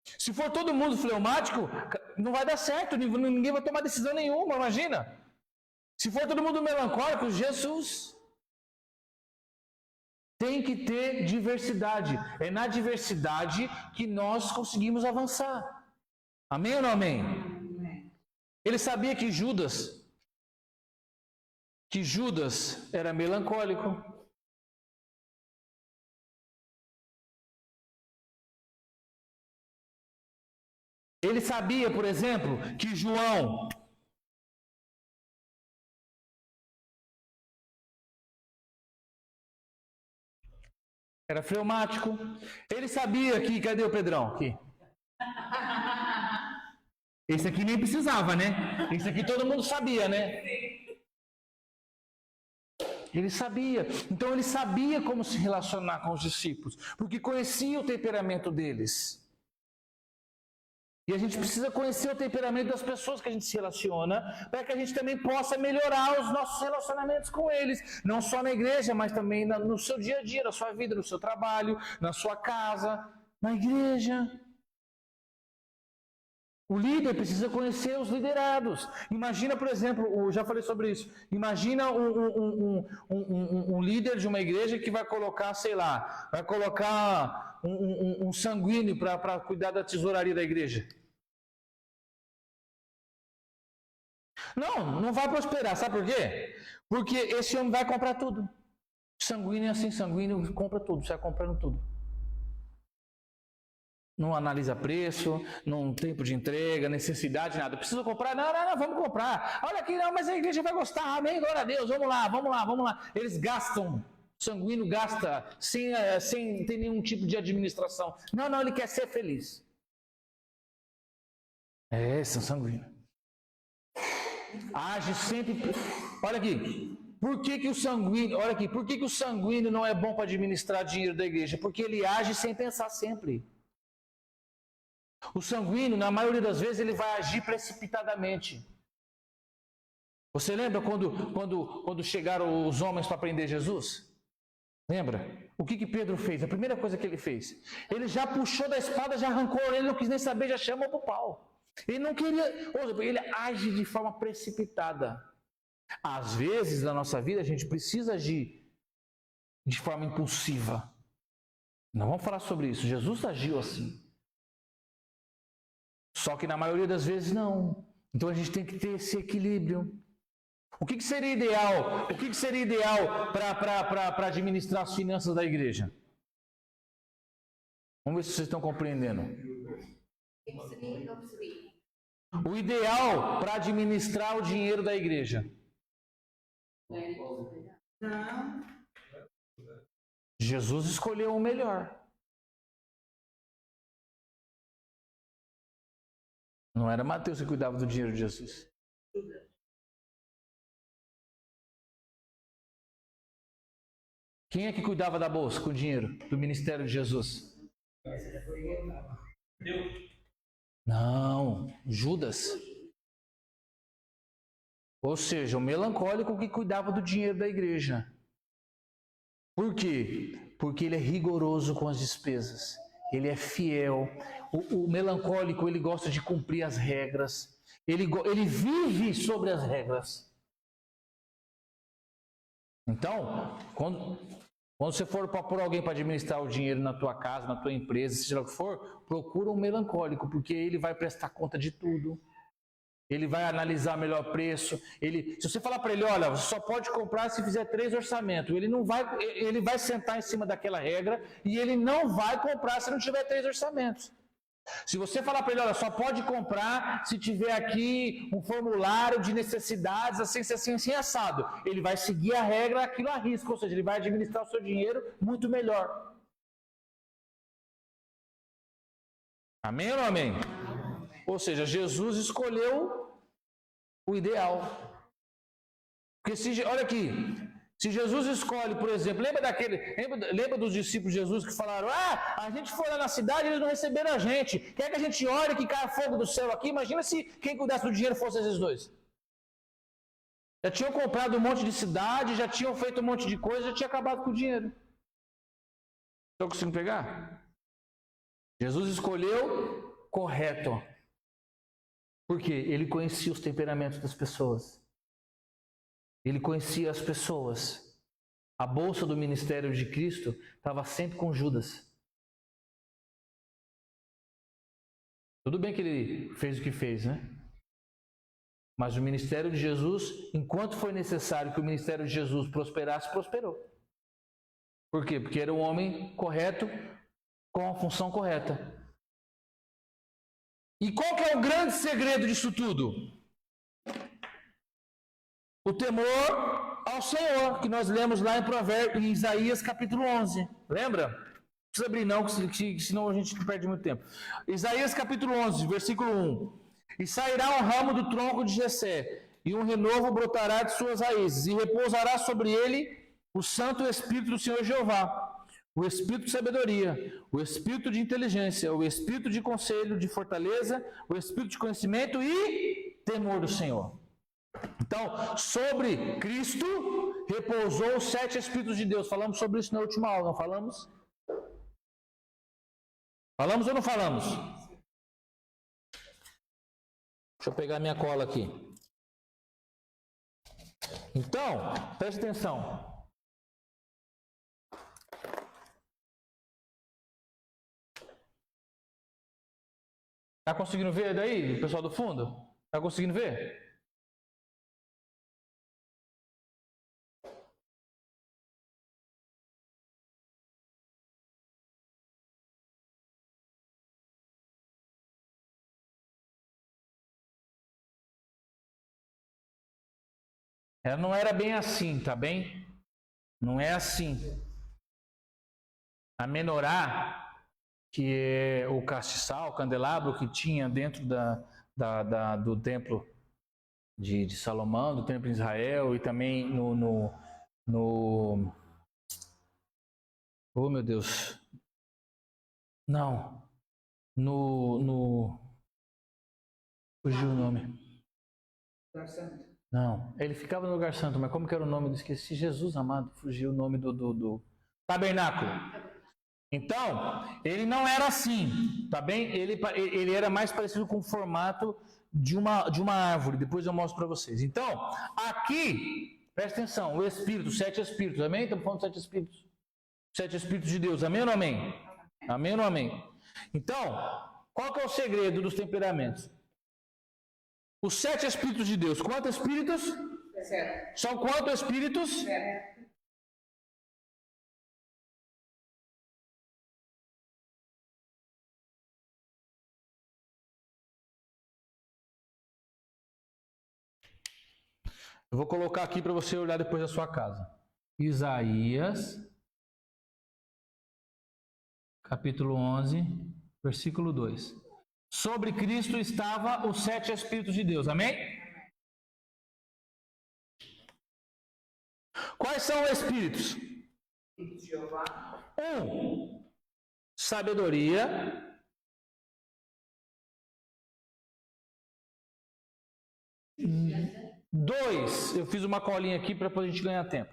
Se for todo mundo fleumático, não vai dar certo, ninguém vai tomar decisão nenhuma, imagina. Se for todo mundo melancólico, Jesus tem que ter diversidade. É na diversidade que nós conseguimos avançar. Amém ou não amém? Ele sabia que Judas era melancólico. Ele sabia, por exemplo, que João era fleumático. Ele sabia que... Cadê o Pedrão? Aqui. Esse aqui nem precisava, né? Esse aqui todo mundo sabia, né? Ele sabia. Então ele sabia como se relacionar com os discípulos, porque conhecia o temperamento deles. E a gente precisa conhecer o temperamento das pessoas que a gente se relaciona, para que a gente também possa melhorar os nossos relacionamentos com eles. Não só na igreja, mas também no seu dia a dia, na sua vida, no seu trabalho, na sua casa, na igreja. O líder precisa conhecer os liderados. Imagina, por exemplo, eu já falei sobre isso. Imagina um líder de uma igreja que vai colocar, sei lá, vai colocar um sanguíneo para cuidar da tesouraria da igreja. Não vai prosperar. Sabe por quê? Porque esse homem vai comprar tudo. Sanguíneo é assim, sanguíneo compra tudo, sai comprando tudo. Não analisa preço, não tempo de entrega, necessidade, nada. Precisa comprar? Não, vamos comprar. Olha aqui, não, mas a igreja vai gostar. Amém, glória a Deus. Vamos lá. Eles gastam, o sanguíneo gasta sem ter nenhum tipo de administração. Não, ele quer ser feliz. Esse é o sanguíneo. Age sempre. Olha aqui. Por que o sanguíneo não é bom para administrar dinheiro da igreja? Porque ele age sem pensar sempre. O sanguíneo, na maioria das vezes, ele vai agir precipitadamente. Você lembra quando chegaram os homens para prender Jesus? Lembra? O que Pedro fez? A primeira coisa que ele fez, ele já puxou da espada, já arrancou, ele não quis nem saber, já chamou para o pau. Ele não queria, ele age de forma precipitada. Às vezes, na nossa vida, a gente precisa agir de forma impulsiva. Não vamos falar sobre isso. Jesus agiu assim. Só que na maioria das vezes não. Então a gente tem que ter esse equilíbrio. O que seria ideal? O que seria ideal para administrar as finanças da igreja? Vamos ver se vocês estão compreendendo. O ideal para administrar o dinheiro da igreja. Não. Jesus escolheu o melhor. Não era Mateus que cuidava do dinheiro de Jesus. Quem é que cuidava da bolsa com o dinheiro do ministério de Jesus? Não, Judas. Ou seja, o melancólico que cuidava do dinheiro da igreja. Por quê? Porque ele é rigoroso com as despesas. Ele é fiel. O melancólico, ele gosta de cumprir as regras. Ele vive sobre as regras. Então, quando você for pôr alguém para administrar o dinheiro na tua casa, na tua empresa, seja lá o que for, procura um melancólico, porque ele vai prestar conta de tudo. Ele vai analisar o melhor preço. Se você falar para ele, olha, você só pode comprar se fizer 3 orçamentos. Ele vai sentar em cima daquela regra e ele não vai comprar se não tiver 3 orçamentos. Se você falar para ele, olha, só pode comprar se tiver aqui um formulário de necessidades, assim, assado. Ele vai seguir a regra, aquilo à risca, ou seja, ele vai administrar o seu dinheiro muito melhor. Amém ou não amém? Ou seja, Jesus escolheu o ideal. Porque olha aqui, Se Jesus escolhe, por exemplo, lembra dos discípulos de Jesus que falaram: a gente foi lá na cidade e eles não receberam a gente. Quer que a gente ore que caia fogo do céu aqui? Imagina se quem cuidasse do dinheiro fosse esses dois. Já tinham comprado um monte de cidade, já tinham feito um monte de coisa, já tinha acabado com o dinheiro. Estão conseguindo pegar? Jesus escolheu correto. Por quê? Ele conhecia os temperamentos das pessoas. Ele conhecia as pessoas. A bolsa do ministério de Cristo estava sempre com Judas. Tudo bem que ele fez o que fez, né? Mas o ministério de Jesus, enquanto foi necessário que o ministério de Jesus prosperasse, prosperou. Por quê? Porque era um homem correto, com a função correta. E qual que é o grande segredo disso tudo? O temor ao Senhor, que nós lemos lá em Isaías capítulo 11. Lembra? Não precisa abrir não, que senão a gente perde muito tempo. Isaías capítulo 11, versículo 1. E sairá um ramo do tronco de Jessé, e um renovo brotará de suas raízes, e repousará sobre ele o Santo Espírito do Senhor Jeová, o Espírito de sabedoria, o Espírito de inteligência, o Espírito de conselho, de fortaleza, o Espírito de conhecimento e temor do Senhor. Então, sobre Cristo repousou os 7 Espíritos de Deus. Falamos sobre isso na última aula, não falamos? Falamos ou não falamos? Deixa eu pegar minha cola aqui. Então, preste atenção. Tá conseguindo ver daí, pessoal do fundo? Tá conseguindo ver? Ela não era bem assim, tá bem? Não é assim. A menorá, que é o castiçal, o candelabro que tinha dentro do templo de Salomão, do templo de Israel, e também no oh meu Deus, não, fugiu o nome. Lugar santo. Não, ele ficava no lugar santo, mas como que era o nome? Esqueci. Jesus amado, fugiu o nome do tabernáculo. Então, ele não era assim, tá bem? Ele era mais parecido com o formato de uma árvore. Depois eu mostro para vocês. Então, aqui, presta atenção, o Espírito, 7 Espíritos, amém? Estamos falando de 7 Espíritos. 7 Espíritos de Deus, amém ou não amém? Amém ou não amém? Então, qual que é o segredo dos temperamentos? Os 7 Espíritos de Deus, quantos Espíritos? 7. São quantos Espíritos? 7. Eu vou colocar aqui para você olhar depois da sua casa. Isaías, capítulo 11, versículo 2. Sobre Cristo estava os 7 Espíritos de Deus, amém? Quais são os Espíritos? Espírito de Jeová. 1. Sabedoria. 2. Eu fiz uma colinha aqui para a gente ganhar tempo.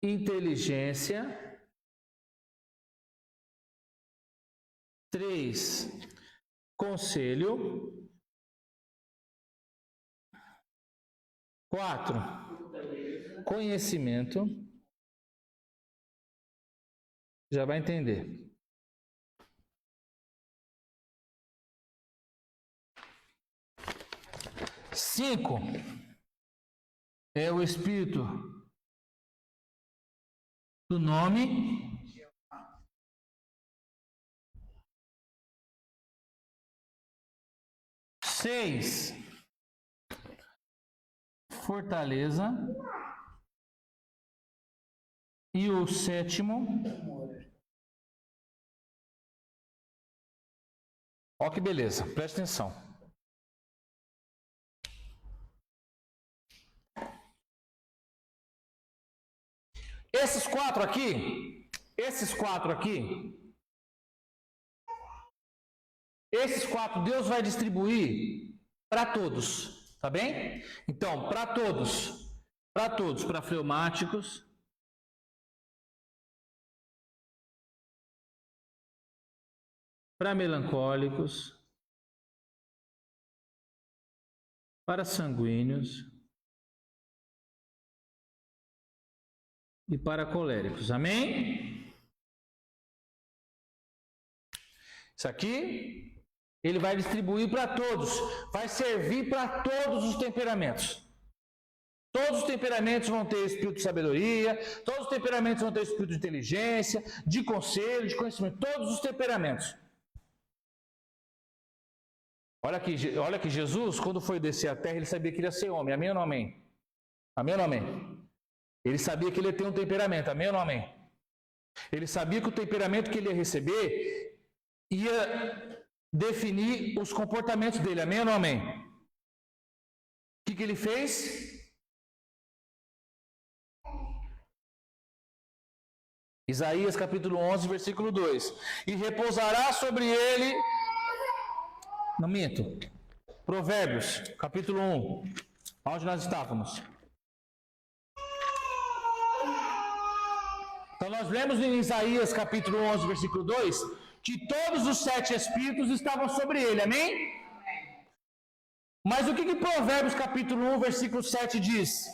Inteligência. 3. Conselho. 4. Conhecimento. Já vai entender. 5 é o Espírito do nome. 6, fortaleza. E o 7º, ó que beleza, presta atenção. Esses quatro Deus vai distribuir para todos, tá bem? Então, para todos, para fleumáticos, para melancólicos, para sanguíneos e para coléricos. Amém? Isso aqui, ele vai distribuir para todos, vai servir para todos os temperamentos. Todos os temperamentos vão ter espírito de sabedoria, todos os temperamentos vão ter espírito de inteligência, de conselho, de conhecimento, todos os temperamentos. Olha que Jesus, quando foi descer à terra, ele sabia que ele ia ser homem. Amém ou não amém? Amém ou não amém? Ele sabia que ele ia ter um temperamento. Amém ou não amém? Ele sabia que o temperamento que ele ia receber ia definir os comportamentos dele. Amém ou não amém? O que ele fez? Isaías capítulo 11, versículo 2. E repousará sobre ele... Não minto. Provérbios, capítulo 1. Onde nós estávamos? Então nós lemos em Isaías, capítulo 11, versículo 2, que todos os 7 espíritos estavam sobre ele. Amém? Mas o que Provérbios, capítulo 1, versículo 7 diz?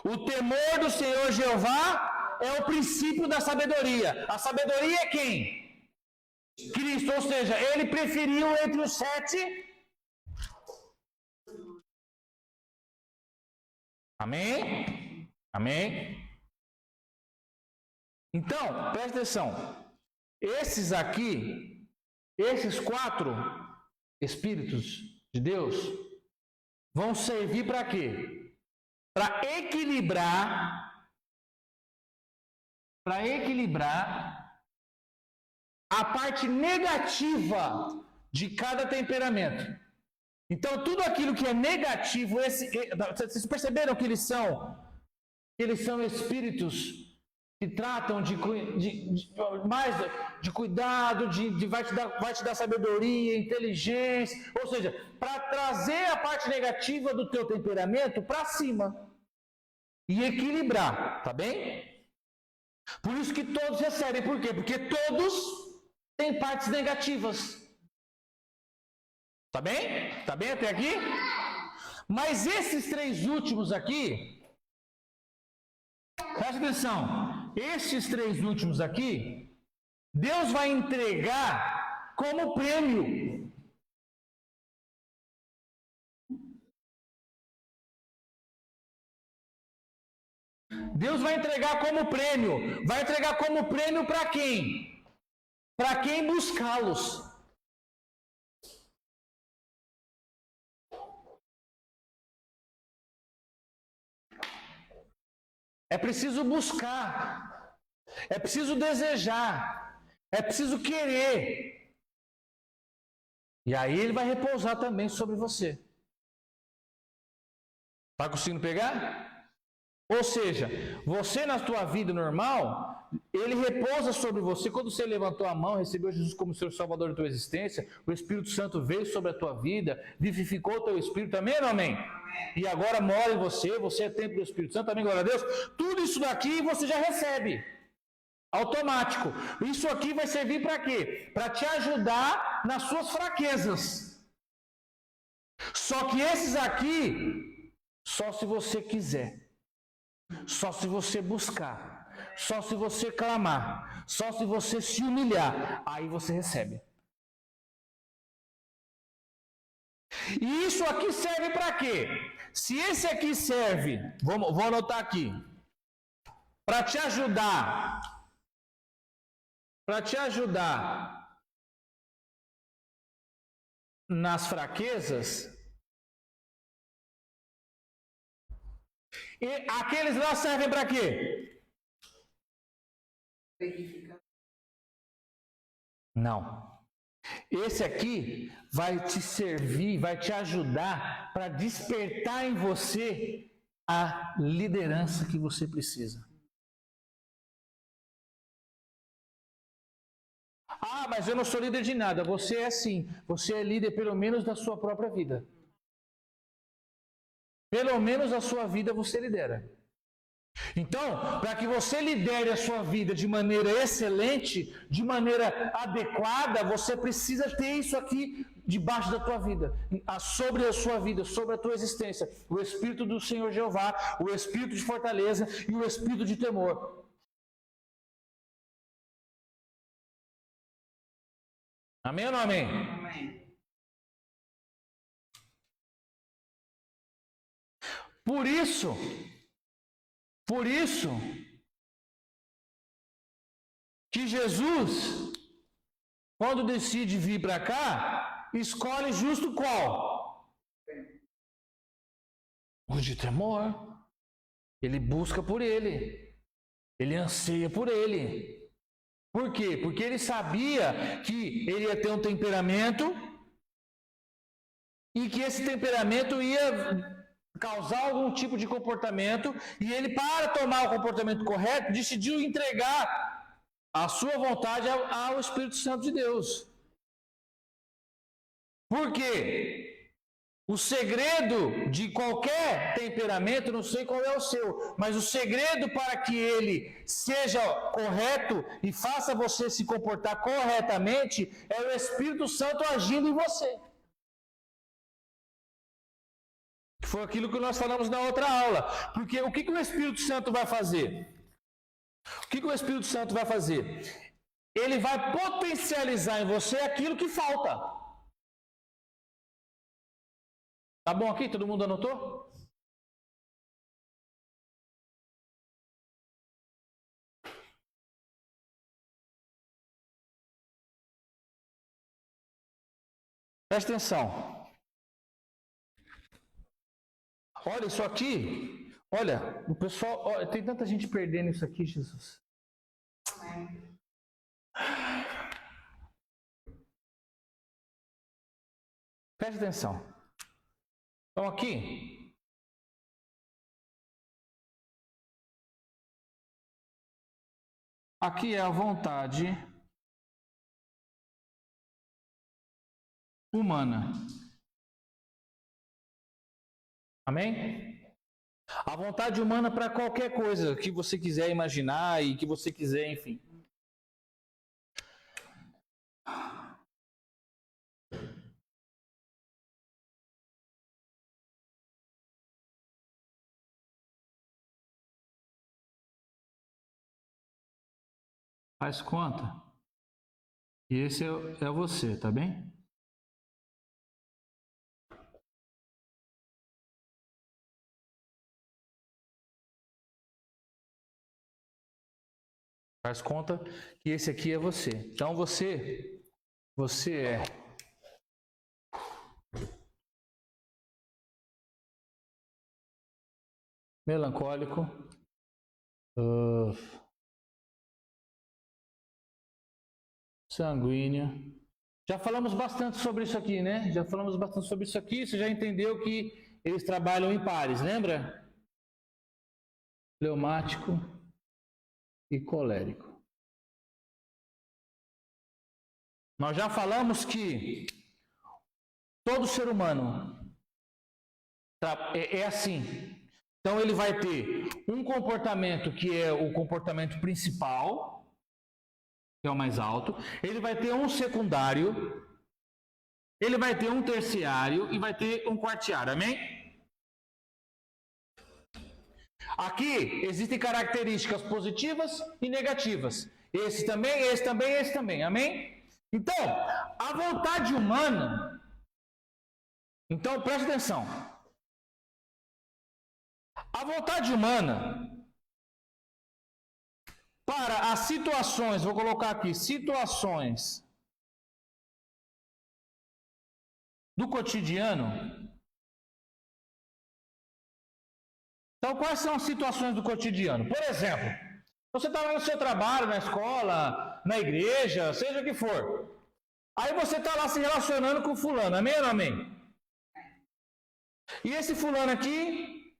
O temor do Senhor Jeová é o princípio da sabedoria. A sabedoria é quem? Cristo, ou seja, ele preferiu entre os 7. Amém? Amém? Então, presta atenção. Esses 4 Espíritos de Deus vão servir para quê? Para equilibrar a parte negativa de cada temperamento. Então, tudo aquilo que é negativo, vocês perceberam que eles são espíritos que tratam de cuidado, vai te dar sabedoria, inteligência, ou seja, para trazer a parte negativa do teu temperamento para cima e equilibrar, tá bem? Por isso que todos recebem, por quê? Porque todos têm partes negativas. Tá bem? Tá bem até aqui? Mas esses 3 últimos aqui, presta atenção, esses 3 últimos aqui, Deus vai entregar como prêmio. Deus vai entregar como prêmio. Vai entregar como prêmio para quem? Para quem buscá-los. É preciso buscar. É preciso desejar. É preciso querer. E aí ele vai repousar também sobre você. Está conseguindo pegar? Ou seja, você na sua vida normal, ele repousa sobre você. Quando você levantou a mão, recebeu Jesus como seu Salvador da tua existência, o Espírito Santo veio sobre a tua vida, vivificou o teu espírito, amém ou não amém? E agora mora em você, você é templo do Espírito Santo, amém, glória a Deus. Tudo isso daqui você já recebe, automático. Isso aqui vai servir para quê? Para te ajudar nas suas fraquezas. Só que esses aqui, só se você quiser. Só se você buscar, só se você clamar, só se você se humilhar, aí você recebe. E isso aqui serve para quê? Se esse aqui serve, vou anotar aqui, para te ajudar nas fraquezas, e aqueles lá servem para quê? Não. Esse aqui vai te servir, vai te ajudar para despertar em você a liderança que você precisa. Ah, mas eu não sou líder de nada. Você é sim. Você é líder pelo menos da sua própria vida. Pelo menos a sua vida você lidera. Então, para que você lidere a sua vida de maneira excelente, de maneira adequada, você precisa ter isso aqui debaixo da tua vida, sobre a sua vida, sobre a tua existência. O Espírito do Senhor Jeová, o Espírito de fortaleza e o Espírito de temor. Amém ou não amém? Amém. Por isso, que Jesus, quando decide vir para cá, escolhe justo qual? O de temor. Ele busca por ele. Ele anseia por ele. Por quê? Porque ele sabia que ele ia ter um temperamento e que esse temperamento ia causar algum tipo de comportamento, e ele, para tomar o comportamento correto, decidiu entregar a sua vontade ao Espírito Santo de Deus. Por quê? O segredo de qualquer temperamento, não sei qual é o seu, mas o segredo para que ele seja correto e faça você se comportar corretamente é o Espírito Santo agindo em você. Foi aquilo que nós falamos na outra aula. Porque o que o Espírito Santo vai fazer? O que o Espírito Santo vai fazer? Ele vai potencializar em você aquilo que falta. Tá bom aqui? Todo mundo anotou? Presta atenção. Olha isso aqui. Olha, o pessoal, olha, tem tanta gente perdendo isso aqui, Jesus. Amém. Preste atenção. Então aqui. Aqui é a vontade humana. Amém? A vontade humana para qualquer coisa que você quiser imaginar e que você quiser, enfim. Faz conta. E esse é você, tá bem? Faz conta que esse aqui é você. Então você é melancólico, sanguíneo. Já falamos bastante sobre isso aqui, né? Já falamos bastante sobre isso aqui. Você já entendeu que eles trabalham em pares, lembra? Fleumático e colérico. Nós já falamos que todo ser humano é assim. Então ele vai ter um comportamento que é o comportamento principal, que é o mais alto. Ele vai ter um secundário, ele vai ter um terciário e vai ter um quartiário. Amém? Aqui existem características positivas e negativas. Esse também, esse também, esse também. Amém? Então, a vontade humana... Então, preste atenção. A vontade humana, para as situações, vou colocar aqui, situações do cotidiano. Então, quais são as situações do cotidiano? Por exemplo, você está lá no seu trabalho, na escola, na igreja, seja o que for. Aí você está lá se relacionando com fulano, amém ou não amém? E esse fulano aqui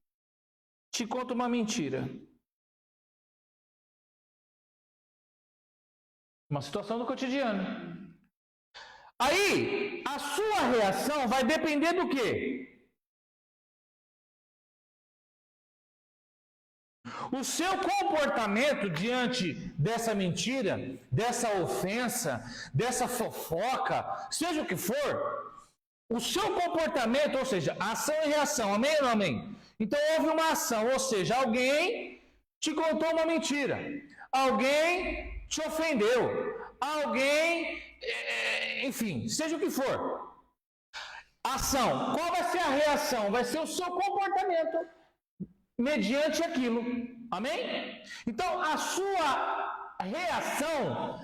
te conta uma mentira. Uma situação do cotidiano. Aí, a sua reação vai depender do quê? O seu comportamento diante dessa mentira, dessa ofensa, dessa fofoca, seja o que for, o seu comportamento, ou seja, ação e reação, amém ou não amém? Então houve uma ação, ou seja, alguém te contou uma mentira, alguém te ofendeu, alguém, enfim, seja o que for. Ação, qual vai ser a reação? Vai ser o seu comportamento mediante aquilo, amém? Então a sua reação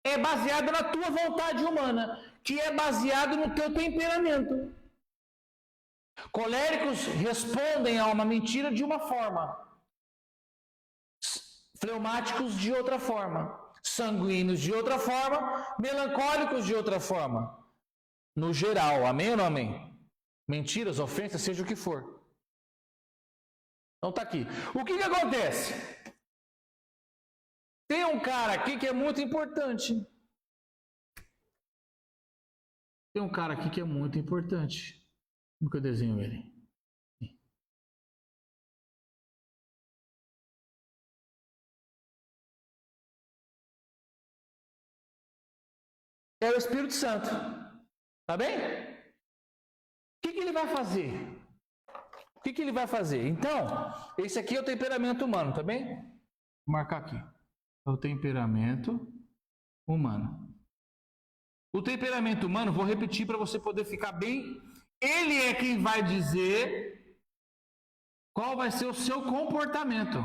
é baseada na tua vontade humana, que é baseado no teu temperamento. Coléricos respondem a uma mentira de uma forma, fleumáticos de outra forma, sanguíneos de outra forma, melancólicos de outra forma. No geral, amém ou não amém? Mentiras, ofensas, seja o que for. Então tá aqui. O que acontece? Tem um cara aqui que é muito importante. Tem um cara aqui que é muito importante. Como que eu desenho ele? É o Espírito Santo. Tá bem? O que ele vai fazer? O que ele vai fazer? Então, esse aqui é o temperamento humano, tá bem? Vou marcar aqui. É o temperamento humano. O temperamento humano, vou repetir para você poder ficar bem. Ele é quem vai dizer qual vai ser o seu comportamento.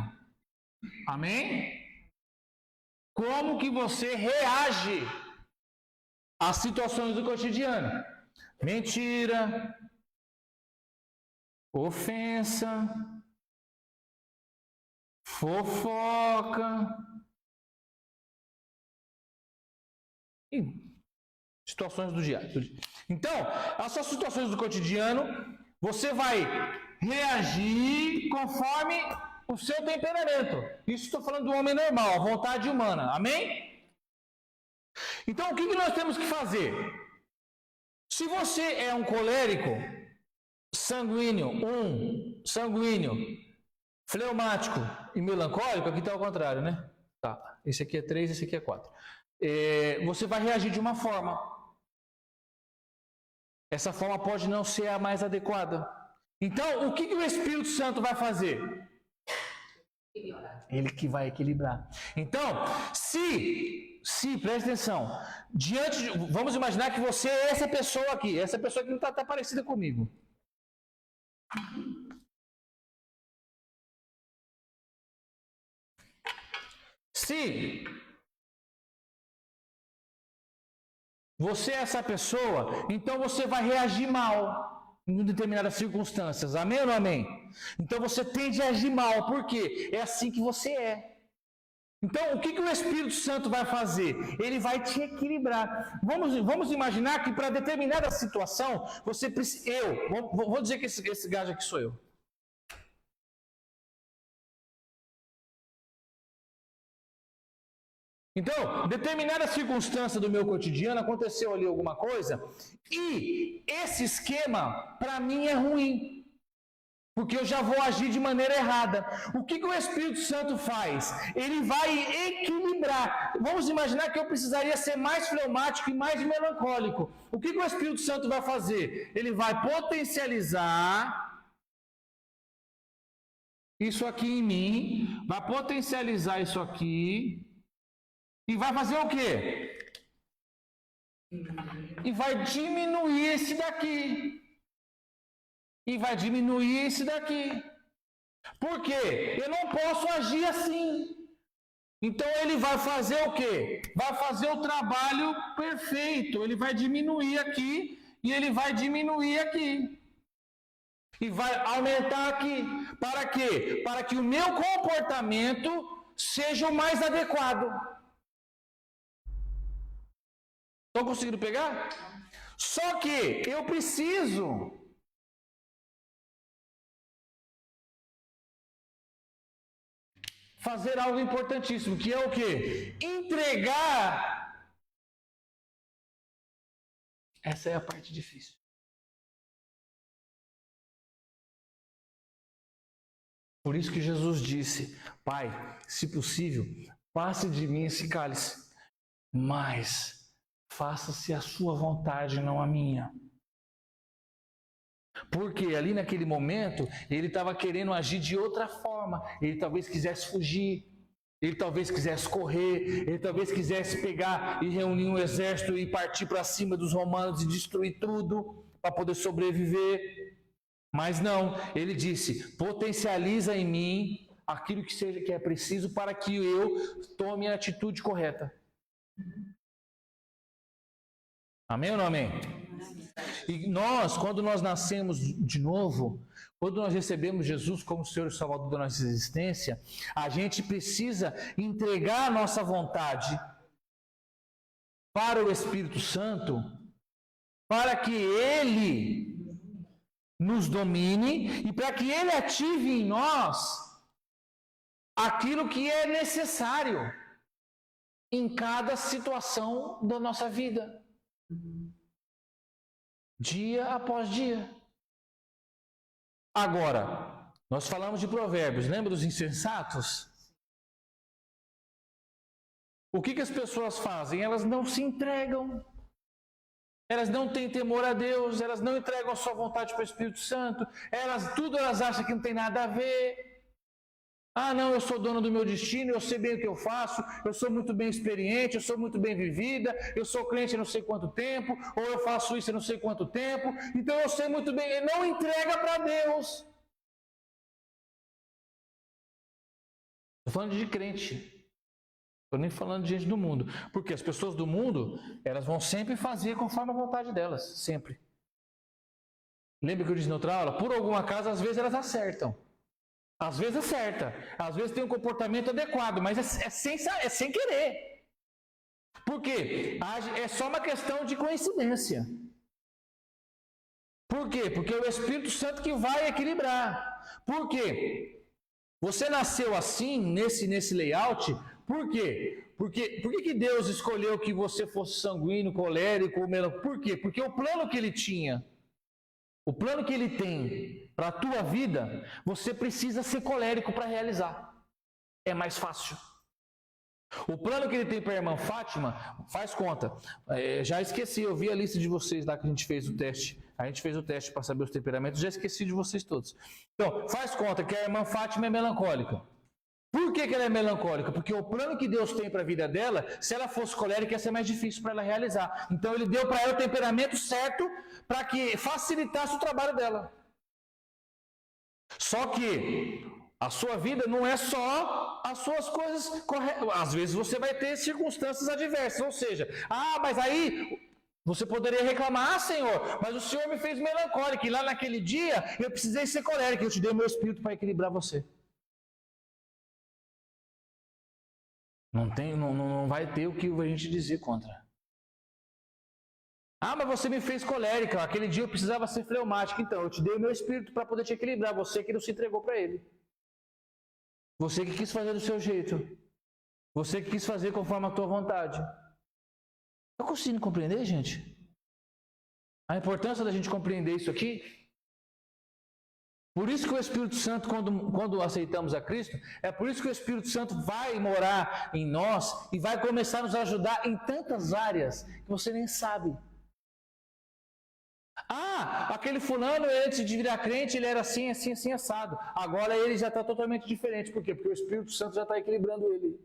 Amém? Como que você reage às situações do cotidiano? Mentira, ofensa, fofoca e situações do dia. Então, essas situações do cotidiano, você vai reagir conforme o seu temperamento. Isso estou falando do homem normal, a vontade humana. Amém? Então, o que nós temos que fazer? Se você é um colérico, sanguíneo, fleumático e melancólico, aqui está ao contrário, né? Tá. Esse aqui é 3, esse aqui é 4. Você vai reagir de uma forma. Essa forma pode não ser a mais adequada. Então, o que o Espírito Santo vai fazer? Ele que vai equilibrar. Então, se preste atenção, vamos imaginar que você é essa pessoa aqui não está parecida comigo. Se você é essa pessoa, então você vai reagir mal em determinadas circunstâncias. Amém ou não amém? Então você tende a agir mal. Por quê? É assim que você é. Então o que o Espírito Santo vai fazer? Ele vai te equilibrar. Vamos imaginar que para determinada situação, você precisa... Vou dizer que esse gajo aqui sou eu. Então, determinada circunstância do meu cotidiano, aconteceu ali alguma coisa, e esse esquema, para mim, é ruim, porque eu já vou agir de maneira errada. O que o Espírito Santo faz? Ele vai equilibrar. Vamos imaginar que eu precisaria ser mais fleumático e mais melancólico. O que o Espírito Santo vai fazer? Ele vai potencializar isso aqui em mim, vai potencializar isso aqui, e vai fazer o quê? E vai diminuir esse daqui. E vai diminuir esse daqui. Por quê? Eu não posso agir assim. Então ele vai fazer o quê? Vai fazer o trabalho perfeito. Ele vai diminuir aqui e ele vai diminuir aqui. E vai aumentar aqui. Para quê? Para que o meu comportamento seja o mais adequado. Estão conseguindo pegar? Só que eu preciso fazer algo importantíssimo, que é o quê? Entregar. Essa é a parte difícil. Por isso que Jesus disse: Pai, se possível, passe de mim esse cálice, mas faça-se a sua vontade, não a minha. Porque ali naquele momento, ele estava querendo agir de outra forma. Ele talvez quisesse fugir, ele talvez quisesse correr, ele talvez quisesse pegar e reunir um exército e partir para cima dos romanos e destruir tudo para poder sobreviver. Mas não, ele disse: potencializa em mim aquilo que é preciso para que eu tome a atitude correta. Amém ou não amém? E nós, quando nós nascemos de novo, quando nós recebemos Jesus como Senhor e Salvador da nossa existência, a gente precisa entregar a nossa vontade para o Espírito Santo, para que Ele nos domine e para que Ele ative em nós aquilo que é necessário em cada situação da nossa vida. Dia após dia. Agora, nós falamos de Provérbios, lembra dos insensatos? O que as pessoas fazem? Elas não se entregam. Elas não têm temor a Deus, elas não entregam a sua vontade para o Espírito Santo, tudo elas acham que não tem nada a ver. Ah, não, eu sou dono do meu destino, eu sei bem o que eu faço, eu sou muito bem experiente, eu sou muito bem vivida, eu sou crente há não sei quanto tempo, ou eu faço isso há não sei quanto tempo, então eu sei muito bem, não entrega para Deus. Estou falando de crente, estou nem falando de gente do mundo, porque as pessoas do mundo, elas vão sempre fazer conforme a vontade delas, sempre. Lembra que eu disse na outra aula? Por algum acaso, às vezes elas acertam. Às vezes acerta, às vezes tem um comportamento adequado, mas é sem querer. Por quê? É só uma questão de coincidência. Por quê? Porque é o Espírito Santo que vai equilibrar. Por quê? Você nasceu assim, nesse layout, por quê? Por que Deus escolheu que você fosse sanguíneo, colérico, melancólico? Por quê? Porque o plano que Ele tinha, o plano que Ele tem para a tua vida, você precisa ser colérico para realizar. É mais fácil. O plano que Ele tem para a irmã Fátima, faz conta. Já esqueci, eu vi a lista de vocês lá que a gente fez o teste. A gente fez o teste para saber os temperamentos, já esqueci de vocês todos. Então, faz conta que a irmã Fátima é melancólica. Por que ela é melancólica? Porque o plano que Deus tem para a vida dela, se ela fosse colérica, ia ser mais difícil para ela realizar. Então Ele deu para ela o temperamento certo para que facilitasse o trabalho dela. Só que a sua vida não é só as suas coisas corretas. Às vezes você vai ter circunstâncias adversas, ou seja, mas aí você poderia reclamar: Senhor, mas o Senhor me fez melancólico e lá naquele dia eu precisei ser colérico, eu te dei meu espírito para equilibrar você. Não vai ter o que a gente dizer contra. Mas você me fez colérica, aquele dia eu precisava ser fleumático, então eu te dei o meu espírito para poder te equilibrar, você que não se entregou para ele. Você que quis fazer do seu jeito. Você que quis fazer conforme a tua vontade. Está conseguindo compreender, gente? A importância da gente compreender isso aqui? Por isso que o Espírito Santo, quando aceitamos a Cristo, é por isso que o Espírito Santo vai morar em nós e vai começar a nos ajudar em tantas áreas que você nem sabe. Aquele fulano, antes de virar crente, ele era assim, assim, assim, assado. Agora ele já está totalmente diferente. Por quê? Porque o Espírito Santo já está equilibrando ele.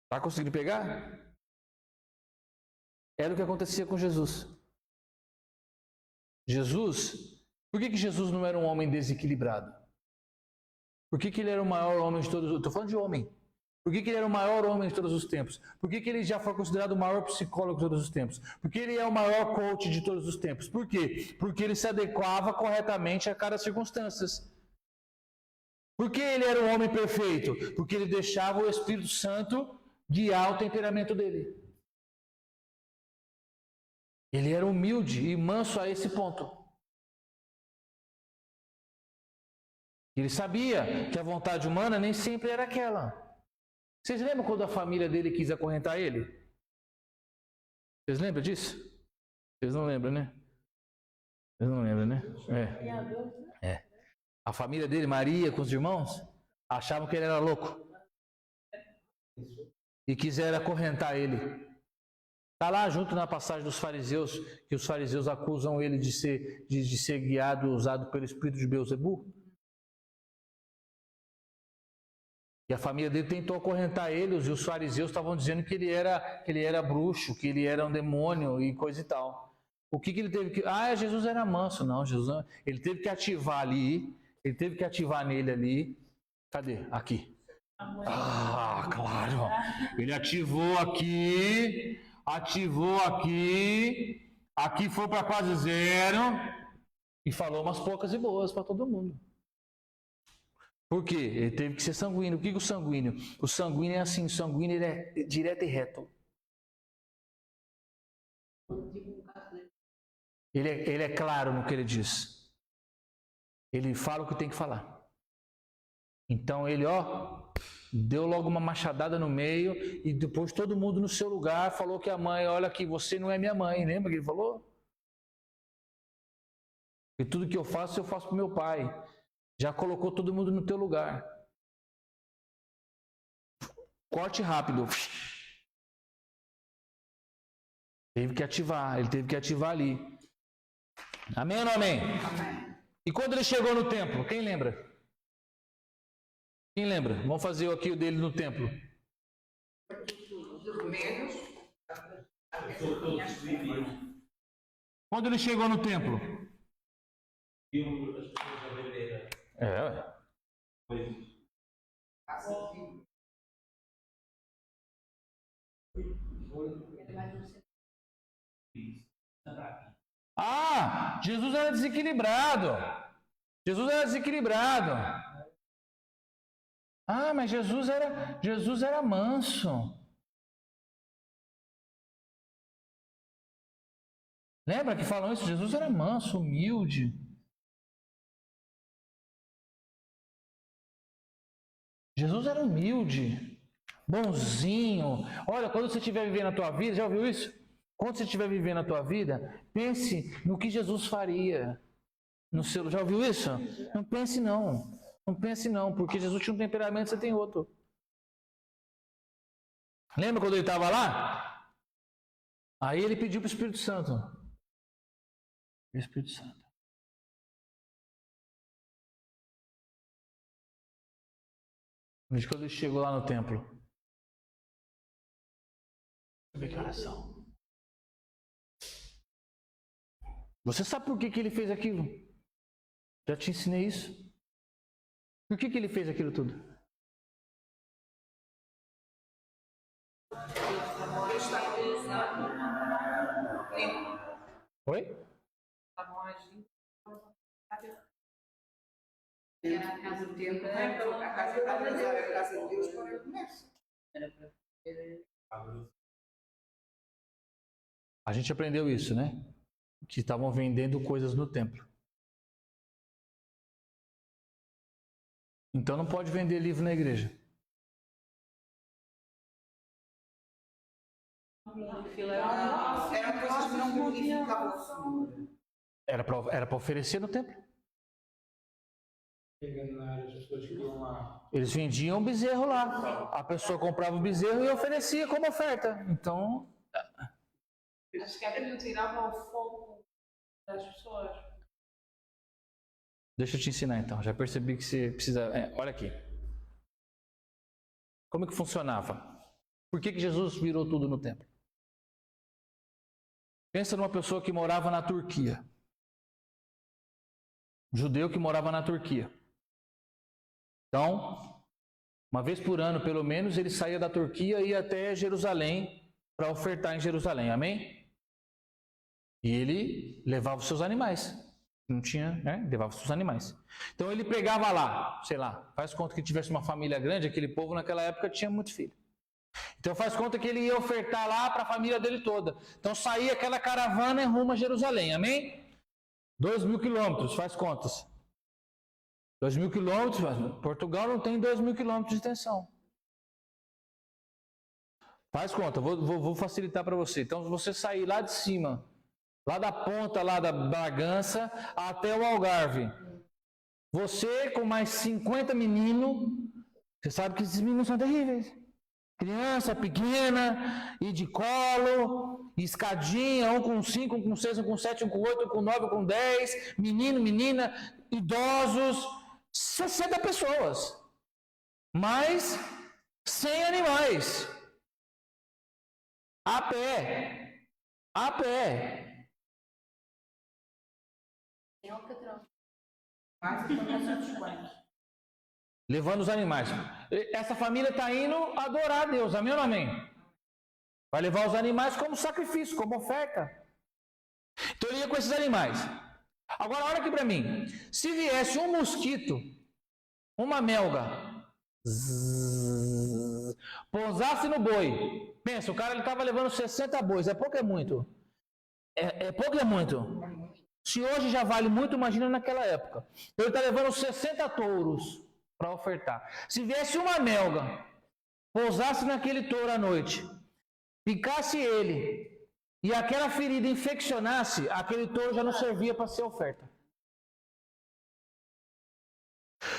Está conseguindo pegar? Era o que acontecia com Jesus. Por que Jesus não era um homem desequilibrado? Por que ele era o maior homem de todos os tempos? Estou falando de homem. Por que ele era o maior homem de todos os tempos? Por que ele já foi considerado o maior psicólogo de todos os tempos? Por que ele é o maior coach de todos os tempos? Por quê? Porque ele se adequava corretamente a cada circunstância. Por que ele era um homem perfeito? Porque ele deixava o Espírito Santo guiar o temperamento dele. Ele era humilde e manso a esse ponto. Ele sabia que a vontade humana nem sempre era aquela. Vocês lembram quando a família dele quis acorrentar ele? Vocês lembram disso? Vocês não lembram, né? Vocês não lembram, né? A família dele, Maria, com os irmãos, achavam que ele era louco. E quiseram acorrentar ele. Está lá junto na passagem dos fariseus, que os fariseus acusam ele de ser guiado, usado pelo espírito de Beelzebul. E a família dele tentou acorrentar eles, e os fariseus estavam dizendo que ele era bruxo, que ele era um demônio e coisa e tal. O que ele teve que... Jesus era manso. Não, Jesus... Ele teve que ativar ali, ele teve que ativar nele ali. Cadê? Aqui. Claro. Ele ativou aqui, aqui foi para quase zero, e falou umas poucas e boas para todo mundo. Por quê? Ele teve que ser sanguíneo. O que é o sanguíneo? O sanguíneo é assim, o sanguíneo ele é direto e reto. Ele é claro no que ele diz. Ele fala o que tem que falar. Então ele, deu logo uma machadada no meio e depois todo mundo no seu lugar falou que a mãe, olha aqui, você não é minha mãe. Lembra que ele falou? E tudo que eu faço para o meu pai. Já colocou todo mundo no teu lugar. Corte rápido. Ele teve que ativar ali. Amém ou não amém? Amém. E quando ele chegou no templo, quem lembra? Quem lembra? Vamos fazer aqui o dele no templo. Os remédios. Quando ele chegou no templo? Viu as pessoas a vender coisas. Jesus era desequilibrado. Mas Jesus era manso. Lembra que falam isso? Jesus era manso, humilde. Jesus era humilde, bonzinho. Olha, quando você estiver vivendo a tua vida, já ouviu isso? Quando você estiver vivendo a tua vida, pense no que Jesus faria. Já ouviu isso? Não pense não. Não pense não, porque Jesus tinha um temperamento, você tem outro. Lembra quando ele estava lá? Aí ele pediu para o Espírito Santo. Espírito Santo. Mas quando ele chegou lá no templo, declaração. Você sabe por que ele fez aquilo? Já te ensinei isso. Por que ele fez aquilo tudo? Oi? Era a casa do tempo. A casa de Deus para o comércio. A gente aprendeu isso, né? Que estavam vendendo coisas no templo. Então não pode vender livro na igreja. Eram coisas que não glorificavam o Senhor. Era para oferecer no templo. Eles vendiam o bezerro lá. A pessoa comprava o bezerro e oferecia como oferta. Então... Acho que aquilo tirava o foco das pessoas. Deixa eu te ensinar então. Já percebi que você precisa... olha aqui. Como é que funcionava? Por que Jesus virou tudo no templo? Pensa numa pessoa que morava na Turquia. Um judeu que morava na Turquia. Então, uma vez por ano, pelo menos, ele saía da Turquia e ia até Jerusalém para ofertar em Jerusalém. Amém? E ele levava os seus animais. Não tinha, né? Levava os seus animais. Então ele pegava lá, sei lá, faz conta que tivesse uma família grande, aquele povo naquela época tinha muito filho. Então faz conta que ele ia ofertar lá para a família dele toda. Então saía aquela caravana em rumo a Jerusalém. Amém? 2.000 quilômetros, faz contas. 2.000 quilômetros, Portugal não tem 2.000 quilômetros de extensão. Faz conta, vou facilitar para você. Então, se você sair lá de cima, lá da ponta lá da Bragança até o Algarve, você com mais 50 meninos, você sabe que esses meninos são terríveis. Criança pequena, e de colo, escadinha, um com 5, um com 6, um com 7, um com 8, um com 9, um com 10, menino, menina, idosos, 60 pessoas, mais 100 animais, a pé, Em Alcatrão. Mais a plantação dos quantos? levando os animais. Essa família está indo adorar a Deus, amém ou não amém? Vai levar os animais como sacrifício, como oferta. Então ele ia com esses animais. Agora olha aqui para mim. Se viesse um mosquito, uma melga, pousasse no boi. Pensa, o cara ele estava levando 60 bois. É pouco ou é muito? É pouco ou é muito? Se hoje já vale muito, imagina naquela época. Ele está levando 60 touros para ofertar. Se viesse uma melga, pousasse naquele touro à noite, picasse ele, e aquela ferida infeccionasse, aquele touro já não servia para ser oferta.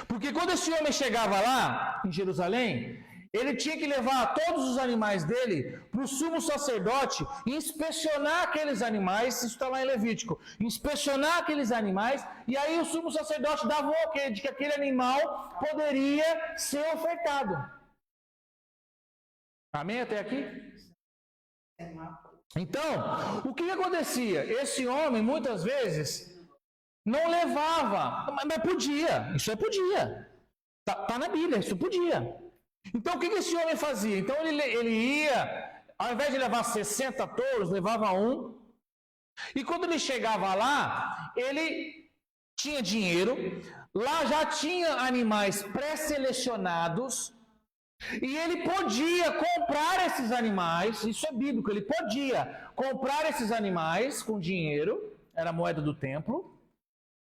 Porque quando esse homem chegava lá, em Jerusalém, ele tinha que levar todos os animais dele para o sumo sacerdote e inspecionar aqueles animais, isso está lá em Levítico, inspecionar aqueles animais, e aí o sumo sacerdote dava o ok de que aquele animal poderia ser ofertado. Amém até aqui? Então, o que acontecia? Esse homem, muitas vezes, não levava, mas podia, isso podia. Está na Bíblia, isso podia. Então, o que esse homem fazia? Então, ele ia, ao invés de levar 60 touros, levava um. E quando ele chegava lá, ele tinha dinheiro, lá já tinha animais pré-selecionados, e ele podia comprar esses animais, isso é bíblico, ele podia comprar esses animais com dinheiro, era a moeda do templo,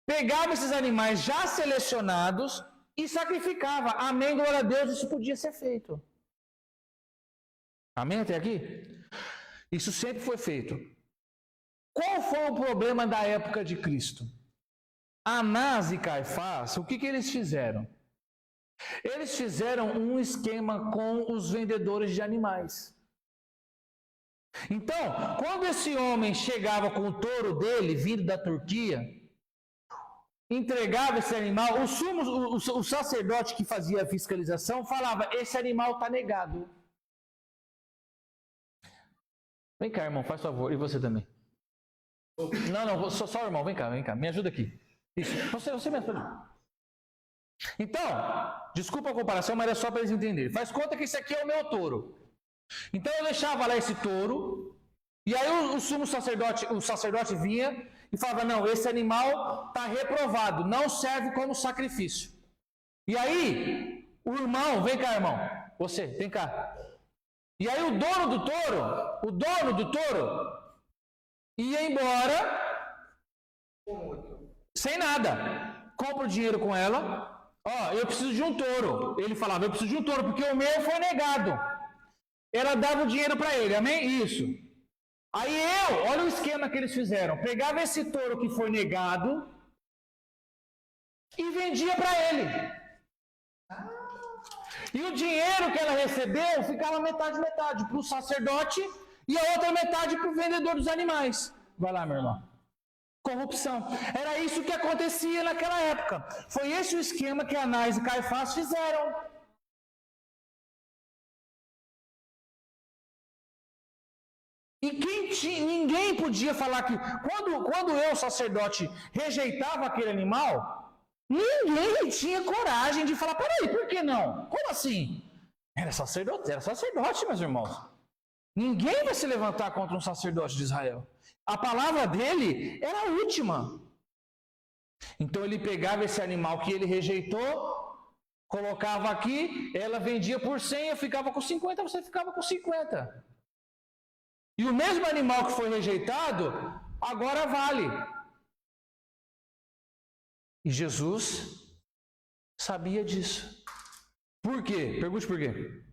pegava esses animais já selecionados e sacrificava. Amém, glória a Deus, isso podia ser feito. Amém até aqui? Isso sempre foi feito. Qual foi o problema da época de Cristo? Anás e Caifás, o que eles fizeram? Eles fizeram um esquema com os vendedores de animais. Então, quando esse homem chegava com o touro dele, vindo da Turquia, entregava esse animal, o sacerdote que fazia a fiscalização falava, esse animal está negado. Vem cá, irmão, faz favor, e você também. Não, só irmão, vem cá, me ajuda aqui. Isso, você me ajuda. Então, desculpa a comparação, mas é só para eles entenderem. Faz conta que esse aqui é o meu touro. Então eu deixava lá esse touro, e aí o sacerdote vinha e falava, não, esse animal está reprovado, não serve como sacrifício. E aí, o irmão, vem cá, irmão, você, vem cá. E aí o dono do touro, ia embora sem nada. Compra o dinheiro com ela. Ó, eu preciso de um touro. Ele falava, eu preciso de um touro, porque o meu foi negado. Ela dava o dinheiro para ele, amém? Isso. Aí olha o esquema que eles fizeram. Pegava esse touro que foi negado e vendia para ele. E o dinheiro que ela recebeu ficava metade para o sacerdote e a outra metade para o vendedor dos animais. Vai lá, meu irmão. Corrupção. Era isso que acontecia naquela época. Foi esse o esquema que Anás e Caifás fizeram. E ninguém podia falar que... Quando eu, sacerdote, rejeitava aquele animal, ninguém tinha coragem de falar, peraí, por que não? Como assim? Era sacerdote, meus irmãos. Ninguém vai se levantar contra um sacerdote de Israel. A palavra dele era a última. Então ele pegava esse animal que ele rejeitou, colocava aqui, ela vendia por 100, eu ficava com 50, você ficava com 50. E o mesmo animal que foi rejeitado, agora vale. E Jesus sabia disso. Por quê? Pergunte por quê.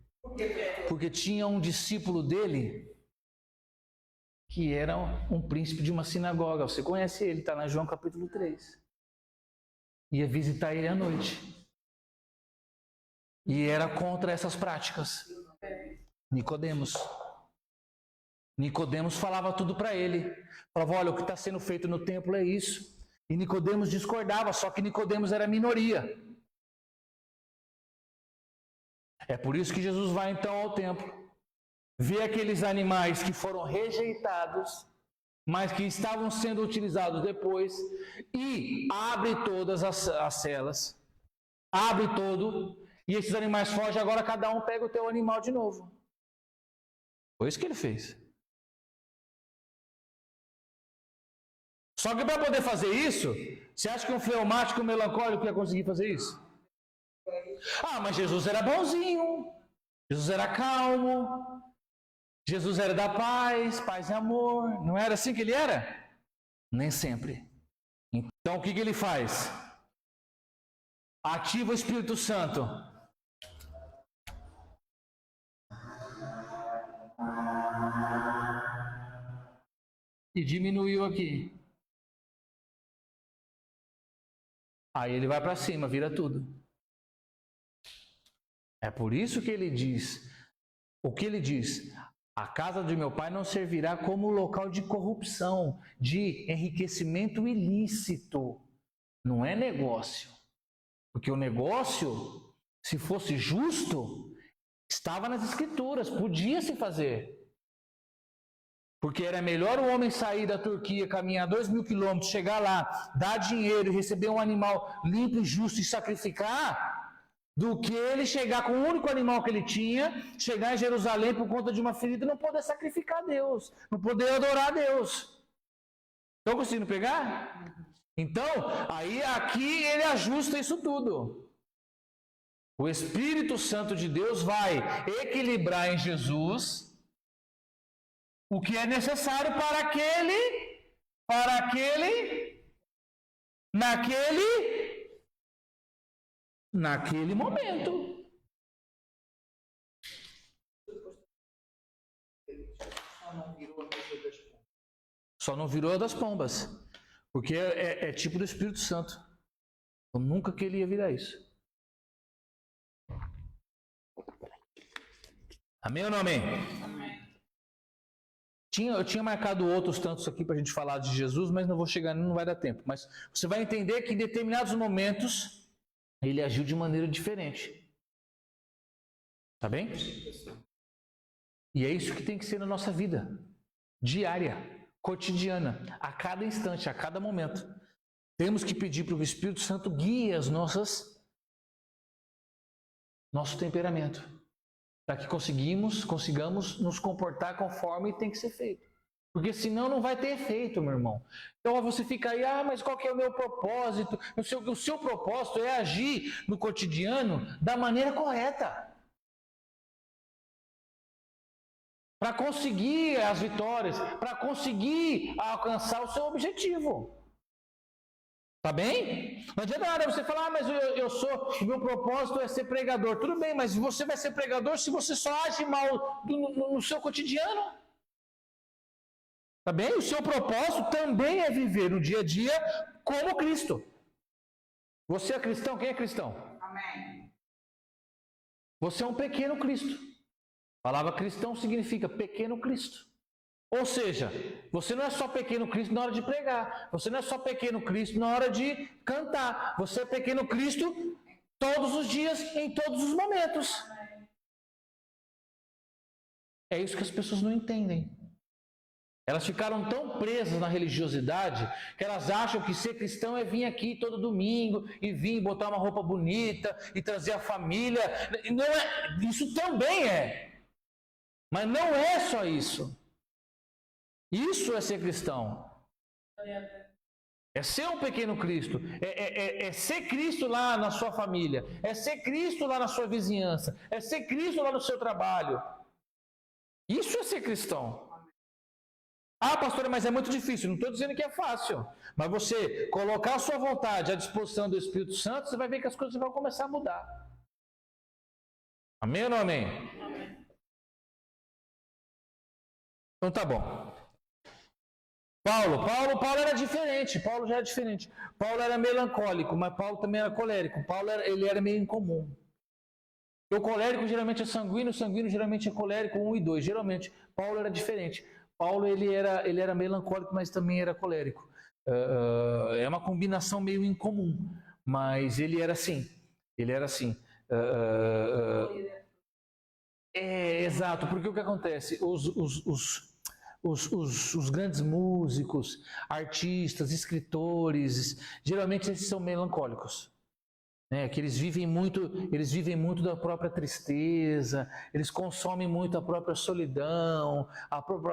Porque tinha um discípulo dele que era um príncipe de uma sinagoga. Você conhece ele, está na João capítulo 3. Ia visitar ele à noite. E era contra essas práticas. Nicodemos. Nicodemos falava tudo para ele. Falava, olha, o que está sendo feito no templo é isso. E Nicodemos discordava, só que Nicodemos era minoria. É por isso que Jesus vai então ao templo, vê aqueles animais que foram rejeitados, mas que estavam sendo utilizados depois, e abre todas as celas, abre todo, e esses animais fogem, agora cada um pega o teu animal de novo. Foi isso que ele fez. Só que para poder fazer isso, você acha que um fleumático melancólico ia conseguir fazer isso? Ah, mas Jesus era bonzinho, Jesus era calmo, Jesus era da paz, paz e amor. Não era assim que ele era? Nem sempre. Então o que ele faz? Ativa o Espírito Santo. E diminuiu aqui. Aí ele vai para cima, vira tudo. É por isso que ele diz, o que ele diz? A casa de meu pai não servirá como local de corrupção, de enriquecimento ilícito. Não é negócio. Porque o negócio, se fosse justo, estava nas escrituras, podia se fazer. Porque era melhor o homem sair da Turquia, caminhar 2.000 quilômetros, chegar lá, dar dinheiro e receber um animal limpo e justo e sacrificar, do que ele chegar com o único animal que ele tinha, chegar em Jerusalém por conta de uma ferida e não poder sacrificar a Deus, não poder adorar a Deus. Estão conseguindo pegar? Então, aí aqui ele ajusta isso tudo. O Espírito Santo de Deus vai equilibrar em Jesus o que é necessário para naquele momento. Só não virou a das pombas. Porque é tipo do Espírito Santo. Eu nunca queria virar isso. Amém ou não amém? Eu tinha marcado outros tantos aqui para a gente falar de Jesus, mas não vou chegar, não vai dar tempo. Mas você vai entender que em determinados momentos ele agiu de maneira diferente. Tá bem? E é isso que tem que ser na nossa vida. Diária, cotidiana, a cada instante, a cada momento. Temos que pedir para o Espírito Santo guie nosso temperamento. Para que consigamos nos comportar conforme tem que ser feito. Porque senão não vai ter efeito, meu irmão. Então você fica aí, mas qual que é o meu propósito? O seu propósito é agir no cotidiano da maneira correta. Para conseguir as vitórias, para conseguir alcançar o seu objetivo. Tá bem? Não adianta nada você falar, mas o meu propósito é ser pregador. Tudo bem, mas você vai ser pregador se você só age mal no seu cotidiano. Tá bem? O seu propósito também é viver no dia a dia como Cristo. Você é cristão? Quem é cristão? Amém. Você é um pequeno Cristo. A palavra cristão significa pequeno Cristo. Ou seja, você não é só pequeno Cristo na hora de pregar. Você não é só pequeno Cristo na hora de cantar. Você é pequeno Cristo todos os dias, em todos os momentos. É isso que as pessoas não entendem. Elas ficaram tão presas na religiosidade que elas acham que ser cristão é vir aqui todo domingo e vir botar uma roupa bonita e trazer a família. Não é, isso também é. Mas não é só isso. Isso é ser cristão. É ser um pequeno Cristo. É ser Cristo lá na sua família. É ser Cristo lá na sua vizinhança. É ser Cristo lá no seu trabalho. Isso é ser cristão. Ah, pastor, mas é muito difícil. Não estou dizendo que é fácil. Mas você colocar a sua vontade à disposição do Espírito Santo, você vai ver que as coisas vão começar a mudar. Amém ou não amém? Então tá bom. Paulo era diferente. Paulo já era diferente. Paulo era melancólico, mas Paulo também era colérico. Ele era meio incomum. O colérico geralmente é sanguíneo, o sanguíneo geralmente é colérico 1 e 2. Geralmente, Paulo era diferente. Paulo ele era melancólico, mas também era colérico. É uma combinação meio incomum, mas ele era assim. Ele era assim. Exato, porque o que acontece? Os grandes músicos, artistas, escritores, geralmente esses são melancólicos. Que eles vivem muito da própria tristeza, eles consomem muito a própria solidão.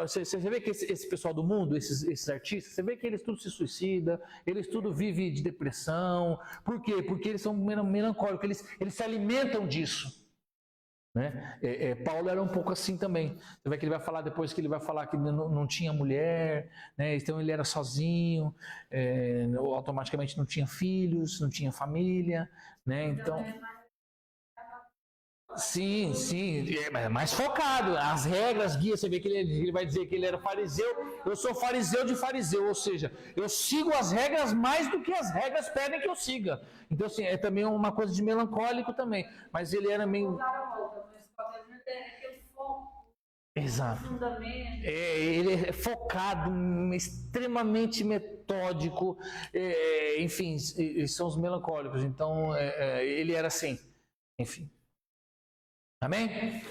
Você vê que esse pessoal do mundo, esses artistas, você vê que eles tudo se suicida, eles tudo vivem de depressão. Por quê? Porque eles são melancólicos, eles se alimentam disso. Paulo era um pouco assim também. Você vê que ele vai falar depois que ele vai falar que não tinha mulher, então ele era sozinho, automaticamente não tinha filhos, não tinha família, então sim, é mais focado. As regras, guia, você vê que ele vai dizer que ele era fariseu. Eu sou fariseu de fariseu, ou seja, eu sigo as regras mais do que as regras pedem que eu siga. Então, assim, é também uma coisa de melancólico também. Mas ele era meio... Exato. Ele é focado, extremamente metódico. Enfim, são os melancólicos. Então, ele era assim. Enfim. Amém?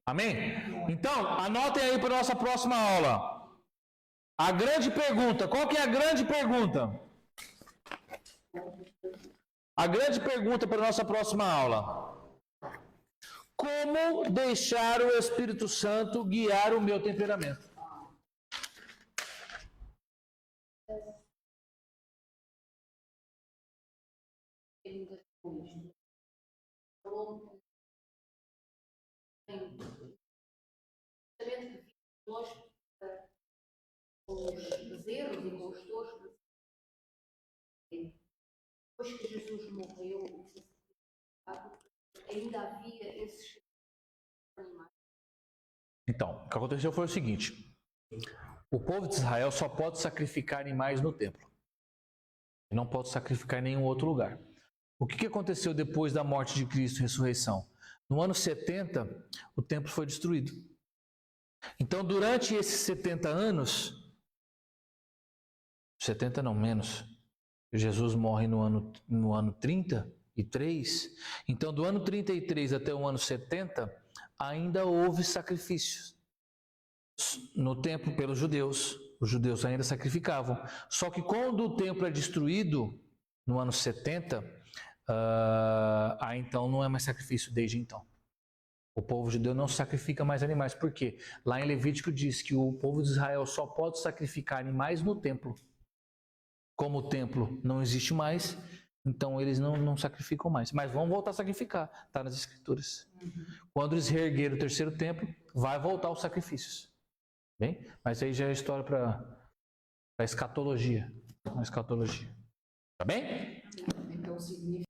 Amém? Então, anotem aí para a nossa próxima aula. A grande pergunta. Qual que é a grande pergunta? A grande pergunta para a nossa próxima aula. Como deixar o Espírito Santo guiar o meu temperamento? Os erros e com os toscos. Depois que Jesus morreu, ainda havia esses animais. Então, o que aconteceu foi o seguinte: o povo de Israel só pode sacrificar animais no templo. Não pode sacrificar em nenhum outro lugar. O que aconteceu depois da morte de Cristo e ressurreição? No ano 70, o templo foi destruído. Então, durante esses 70 anos, 70 não, menos, Jesus morre no ano 33, então do ano 33 até o ano 70, ainda houve sacrifícios no templo pelos judeus. Os judeus ainda sacrificavam. Só que quando o templo é destruído, no ano 70, então não é mais sacrifício desde então. O povo judeu não sacrifica mais animais. Por quê? Lá em Levítico diz que o povo de Israel só pode sacrificar animais no templo. Como o templo não existe mais, então eles não sacrificam mais. Mas vão voltar a sacrificar, está nas Escrituras. Quando eles reerguerem o terceiro templo, vai voltar os sacrifícios. Bem? Mas aí já é história para a escatologia. Tá bem? Então significa